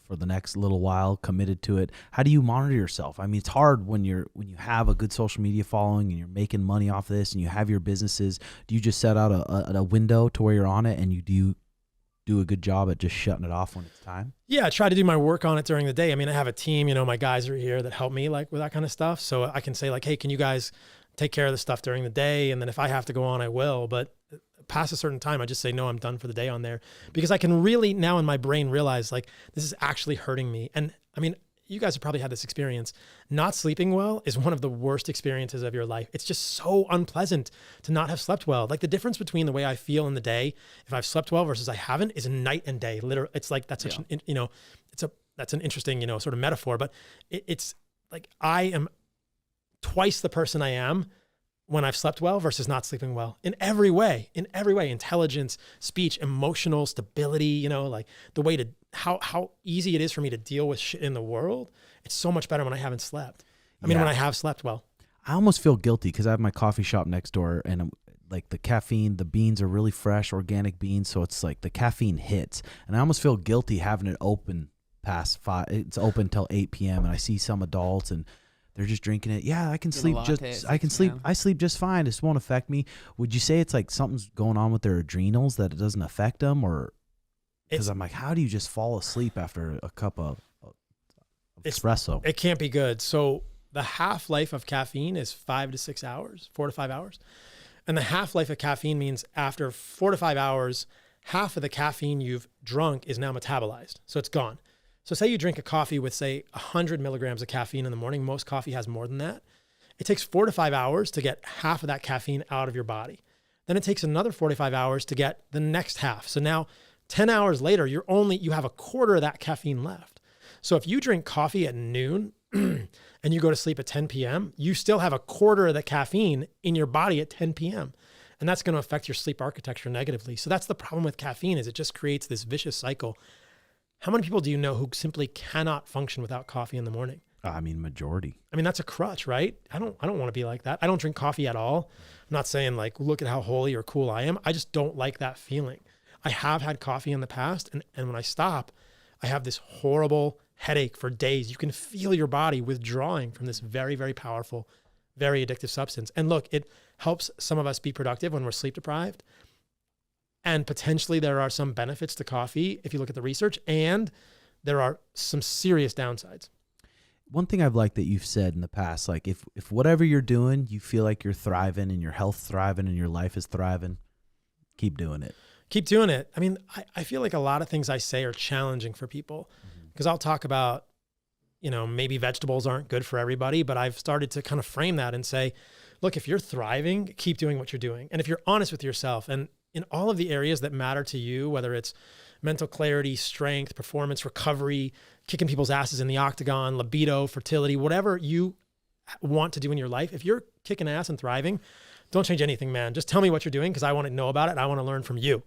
for the next little while, committed to it. How do you monitor yourself? I mean, it's hard when you have a good social media following and you're making money off this and you have your businesses. Do you just set out a window to where you're on it, and you do a good job at just shutting it off when it's time? Yeah, I try to do my work on it during the day. I mean, I have a team, you know, my guys are here that help me like with that kind of stuff. So I can say like, hey, can you guys take care of the stuff during the day? And then if I have to go on, I will. But past a certain time, I just say, no, I'm done for the day on there, because I can really now in my brain realize like this is actually hurting me. And I mean, you guys have probably had this experience. Not sleeping well is one of the worst experiences of your life. It's just so unpleasant to not have slept well. Like the difference between the way I feel in the day, if I've slept well versus I haven't, is night and day. Literally, it's like that's such an, you know, that's an interesting, you know, sort of metaphor. But it's like I am twice the person I am when I've slept well versus not sleeping well in every way, intelligence, speech, emotional stability, you know, like the way to, how easy it is for me to deal with shit in the world. It's so much better when I haven't slept. I mean, when I have slept well. I almost feel guilty because I have my coffee shop next door, and like the caffeine, the beans are really fresh, organic beans. So it's like the caffeine hits, and I almost feel guilty having it open past 5. It's open till 8 p.m. and I see some adults and they're just drinking it. Yeah, I can sleep I sleep just fine. This won't affect me. Would you say it's like something's going on with their adrenals that it doesn't affect them? Or because I'm like, how do you just fall asleep after a cup of espresso? It can't be good. So the half-life of caffeine is 5 to 6 hours, 4 to 5 hours. And the half-life of caffeine means after 4 to 5 hours, half of the caffeine you've drunk is now metabolized. So it's gone. So say you drink a coffee with, say, 100 milligrams of caffeine in the morning. Most coffee has more than that. It takes 4 to 5 hours to get half of that caffeine out of your body. Then it takes another 45 hours to get the next half. So now 10 hours later, you have a quarter of that caffeine left. So if you drink coffee at noon and you go to sleep at 10 p.m., you still have a quarter of the caffeine in your body at 10 p.m. And that's going to affect your sleep architecture negatively. So that's the problem with caffeine, is it just creates this vicious cycle. How many people do you know who simply cannot function without coffee in the morning? I mean, majority. I mean, that's a crutch, right? I don't want to be like that. I don't drink coffee at all. I'm not saying like, look at how holy or cool I am. I just don't like that feeling. I have had coffee in the past, and when I stop, I have this horrible headache for days. You can feel your body withdrawing from this very, very powerful, very addictive substance. And look, it helps some of us be productive when we're sleep deprived. And potentially there are some benefits to coffee if you look at the research, and there are some serious downsides. One thing I've liked that you've said in the past, like if whatever you're doing, you feel like you're thriving and your health's thriving and your life is thriving, keep doing it. Keep doing it. I mean, I feel like a lot of things I say are challenging for people because I'll talk about, maybe vegetables aren't good for everybody, but I've started to kind of frame that and say, look, if you're thriving, keep doing what you're doing. And if you're honest with yourself and in all of the areas that matter to you, whether it's mental clarity, strength, performance, recovery, kicking people's asses in the octagon, libido, fertility, whatever you want to do in your life, if you're kicking ass and thriving, don't change anything, man. Just tell me what you're doing because I want to know about it and I want to learn from you.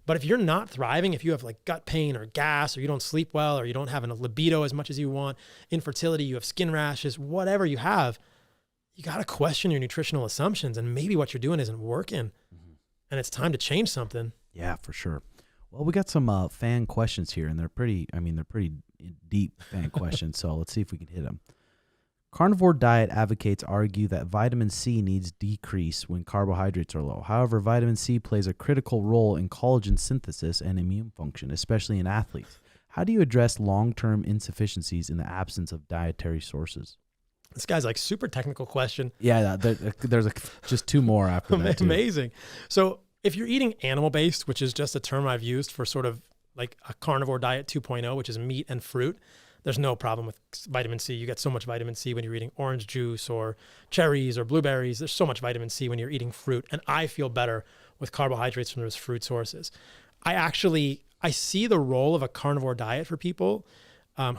But if you're not thriving, if you have like gut pain or gas or you don't sleep well or you don't have a libido as much as you want, infertility, you have skin rashes, whatever you have, you got to question your nutritional assumptions and maybe what you're doing isn't working and it's time to change something. Yeah, for sure. Well, we got some fan questions here and they're pretty deep fan questions. So let's see if we can hit them. Carnivore diet advocates argue that vitamin C needs decrease when carbohydrates are low. However, vitamin C plays a critical role in collagen synthesis and immune function, especially in athletes. How do you address long-term insufficiencies in the absence of dietary sources? This guy's like super technical question. Yeah, there's just two more after that too. Amazing. So if you're eating animal-based, which is just a term I've used for sort of like a carnivore diet 2.0, which is meat and fruit, there's no problem with vitamin C. You get so much vitamin C when you're eating orange juice or cherries or blueberries. There's so much vitamin C when you're eating fruit. And I feel better with carbohydrates from those fruit sources. I see the role of a carnivore diet for people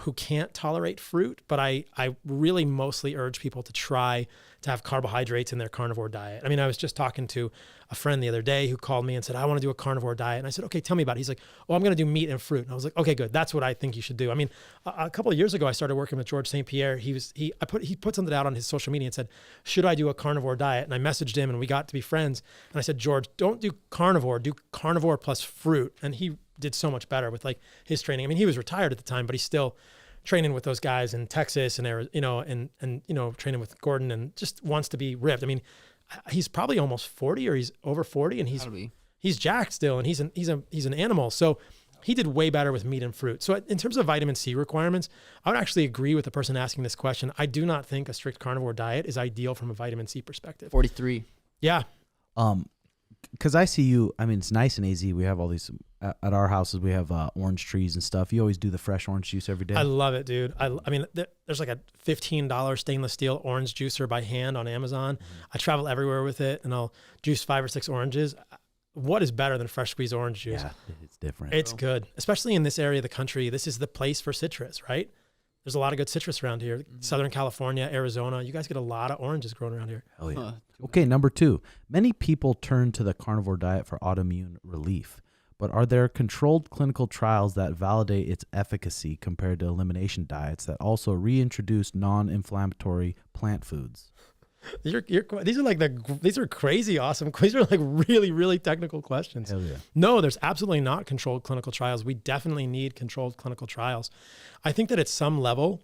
who can't tolerate fruit, but I really mostly urge people to try to have carbohydrates in their carnivore diet. I mean, I was just talking to a friend the other day who called me and said, I want to do a carnivore diet. And I said, okay, tell me about it. He's like, oh, I'm going to do meat and fruit. And I was like, okay, good. That's what I think you should do. I mean, a couple of years ago, I started working with George St. Pierre. He put something out on his social media and said, should I do a carnivore diet? And I messaged him and we got to be friends. And I said, George, don't do carnivore plus fruit. And he did so much better with like his training. I mean, he was retired at the time, but he's still training with those guys in Texas and and training with Gordon and just wants to be ripped. I mean, he's probably almost 40 or he's over 40 and he's jacked still and he's an animal. So he did way better with meat and fruit. So in terms of vitamin C requirements, I would actually agree with the person asking this question. I do not think a strict carnivore diet is ideal from a vitamin C perspective. 43. Yeah. Because I see you, I mean, it's nice and easy. We have all these, at our houses, we have orange trees and stuff. You always do the fresh orange juice every day. I love it, dude. I mean, there's like a $15 stainless steel orange juicer by hand on Amazon. I travel everywhere with it and I'll juice 5 or 6 oranges. What is better than fresh squeezed orange juice? Yeah, it's different. It's good, especially in this area of the country. This is the place for citrus, right? There's a lot of good citrus around here. Southern California, Arizona. You guys get a lot of oranges growing around here. Oh, yeah. Okay, number 2. Many people turn to the carnivore diet for autoimmune relief, but are there controlled clinical trials that validate its efficacy compared to elimination diets that also reintroduce non-inflammatory plant foods? These are crazy awesome. These are like really, really technical questions. Hell yeah. No, there's absolutely not controlled clinical trials. We definitely need controlled clinical trials. I think that at some level,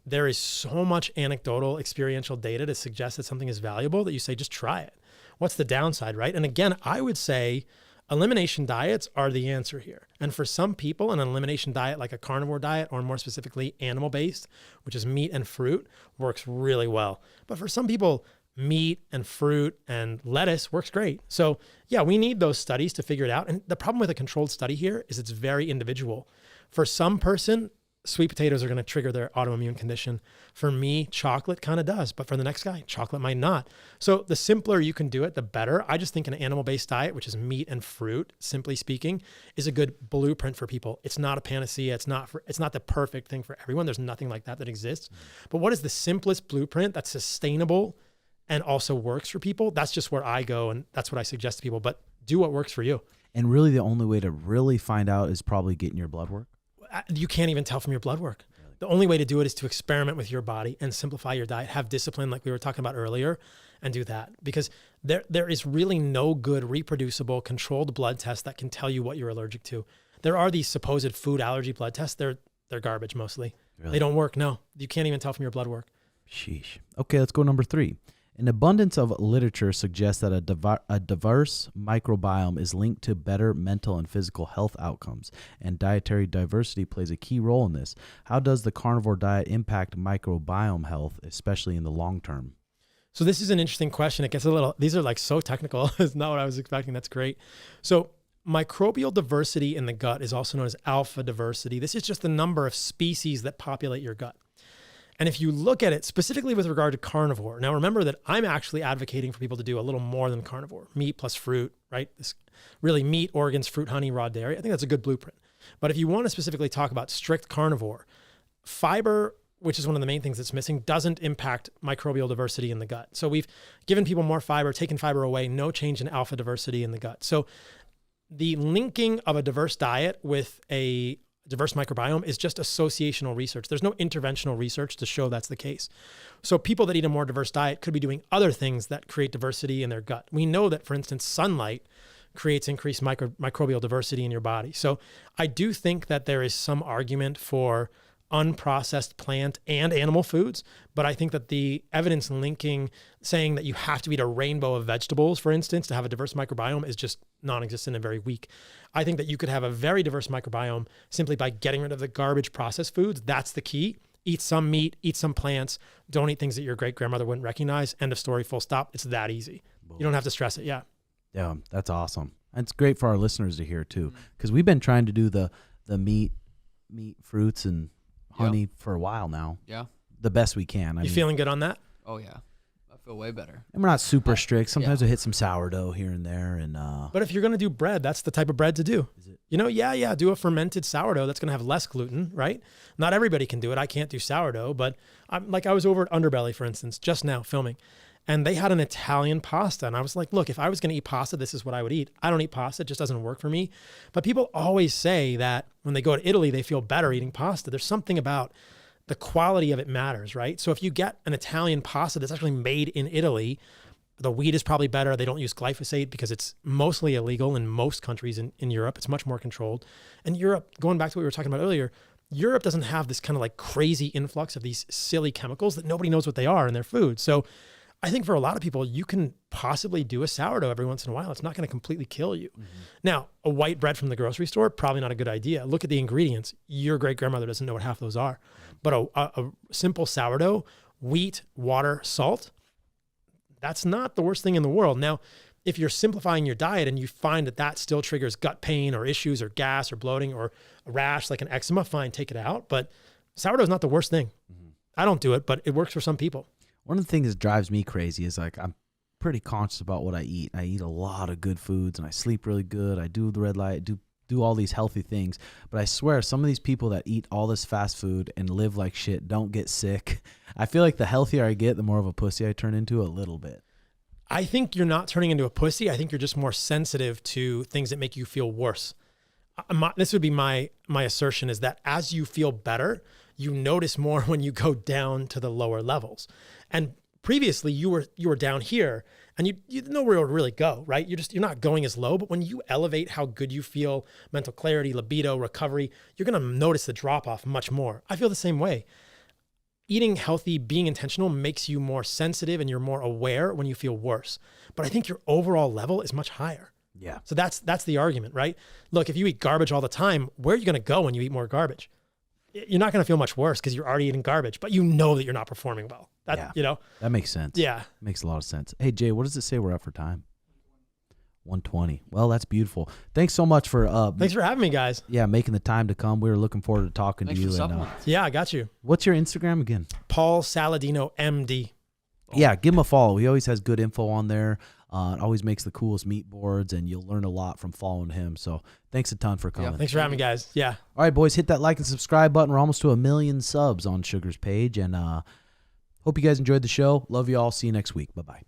there is so much anecdotal experiential data to suggest that something is valuable that you say, just try it. What's the downside, right? And again, I would say elimination diets are the answer here. And for some people, an elimination diet like a carnivore diet, or more specifically animal-based, which is meat and fruit, works really well. But for some people, meat and fruit and lettuce works great. So yeah, we need those studies to figure it out. And the problem with a controlled study here is it's very individual. For some person, sweet potatoes are going to trigger their autoimmune condition. For me, chocolate kind of does, but for the next guy, chocolate might not. So the simpler you can do it, the better. I just think an animal-based diet, which is meat and fruit, simply speaking, is a good blueprint for people. It's not a panacea. It's not the perfect thing for everyone. There's nothing like that exists. But what is the simplest blueprint that's sustainable and also works for people? That's just where I go, and that's what I suggest to people. But do what works for you. And really the only way to really find out is probably getting your blood work. You can't even tell from your blood work. The only way to do it is to experiment with your body and simplify your diet, have discipline like we were talking about earlier, and do that. Because there is really no good reproducible controlled blood test that can tell you what you're allergic to. There are these supposed food allergy blood tests. They're garbage mostly. Really? They don't work. No, you can't even tell from your blood work. Sheesh. Okay, let's go number 3. An abundance of literature suggests that a diverse microbiome is linked to better mental and physical health outcomes, and dietary diversity plays a key role in this. How does the carnivore diet impact microbiome health, especially in the long term? So this is an interesting question. It gets a little, these are like so technical. It's not what I was expecting. That's great. So microbial diversity in the gut is also known as alpha diversity. This is just the number of species that populate your gut. And if you look at it specifically with regard to carnivore, now remember that I'm actually advocating for people to do a little more than carnivore, meat plus fruit, right? This really meat, organs, fruit, honey, raw dairy. I think that's a good blueprint. But if you want to specifically talk about strict carnivore, fiber, which is one of the main things that's missing, doesn't impact microbial diversity in the gut. So we've given people more fiber, taken fiber away, no change in alpha diversity in the gut. So the linking of a diverse diet with a diverse microbiome is just associational research. There's no interventional research to show that's the case. So people that eat a more diverse diet could be doing other things that create diversity in their gut. We know that, for instance, sunlight creates increased microbial diversity in your body. So I do think that there is some argument for unprocessed plant and animal foods, but I think that the evidence linking, saying that you have to eat a rainbow of vegetables, for instance, to have a diverse microbiome is just non-existent and very weak. I think that you could have a very diverse microbiome simply by getting rid of the garbage processed foods. That's the key. Eat some meat, eat some plants, don't eat things that your great-grandmother wouldn't recognize. End of story, full stop. It's that easy. You don't have to stress it. Yeah. Yeah, that's awesome. And it's great for our listeners to hear too, because we've been trying to do the meat, fruits, and honey for a while now. Yeah. The best we can. You feeling good on that? Oh yeah. I feel way better. And we're not super strict. Sometimes we hit some sourdough here and there. And but if you're going to do bread, that's the type of bread to do. Is it? You know, yeah. Do a fermented sourdough. That's going to have less gluten, right? Not everybody can do it. I can't do sourdough, but I was over at Underbelly, for instance, just now filming, and they had an Italian pasta. And I was like, look, if I was going to eat pasta, this is what I would eat. I don't eat pasta. It just doesn't work for me. But people always say that when they go to Italy, they feel better eating pasta. There's something about the quality of it matters, right? So if you get an Italian pasta that's actually made in Italy, the wheat is probably better. They don't use glyphosate because it's mostly illegal in most countries in Europe. It's much more controlled. And Europe, going back to what we were talking about earlier, Europe doesn't have this kind of like crazy influx of these silly chemicals that nobody knows what they are in their food. So I think for a lot of people, you can possibly do a sourdough every once in a while. It's not going to completely kill you. Mm-hmm. Now, a white bread from the grocery store, probably not a good idea. Look at the ingredients. Your great-grandmother doesn't know what half those are. But a simple sourdough, wheat, water, salt, that's not the worst thing in the world. Now, if you're simplifying your diet and you find that still triggers gut pain or issues or gas or bloating or a rash like an eczema, fine, take it out. But sourdough is not the worst thing. Mm-hmm. I don't do it, but it works for some people. One of the things that drives me crazy is like I'm pretty conscious about what I eat. I eat a lot of good foods and I sleep really good. I do the red light, do all these healthy things. But I swear some of these people that eat all this fast food and live like shit don't get sick. I feel like the healthier I get, the more of a pussy I turn into a little bit. I think you're not turning into a pussy. I think you're just more sensitive to things that make you feel worse. This would be my assertion, is that as you feel better, you notice more when you go down to the lower levels. And previously you were down here and you know where to really go, right? You're not going as low, but when you elevate how good you feel, mental clarity, libido, recovery, you're going to notice the drop off much more. I feel the same way. Eating healthy, being intentional makes you more sensitive and you're more aware when you feel worse. But I think your overall level is much higher. Yeah. So that's the argument, right? Look, if you eat garbage all the time, where are you going to go when you eat more garbage? You're not going to feel much worse because you're already eating garbage, but you know that you're not performing well. That makes sense. Yeah. Makes a lot of sense. Hey, Jay, what does it say we're at for time? 1:20. Well, that's beautiful. Thanks so much for thanks for having me, guys. Yeah, making the time to come. We were looking forward to talking to you. Yeah, I got you. What's your Instagram again? Paul Saladino MD. Yeah, give him a follow. He always has good info on there. Always makes the coolest meat boards, and you'll learn a lot from following him. So thanks a ton for coming. Yeah, thanks for having me, guys. Yeah. All right, boys, hit that like and subscribe button. We're almost to 1 million subs on Sugar's page, and hope you guys enjoyed the show. Love you all. See you next week. Bye-bye.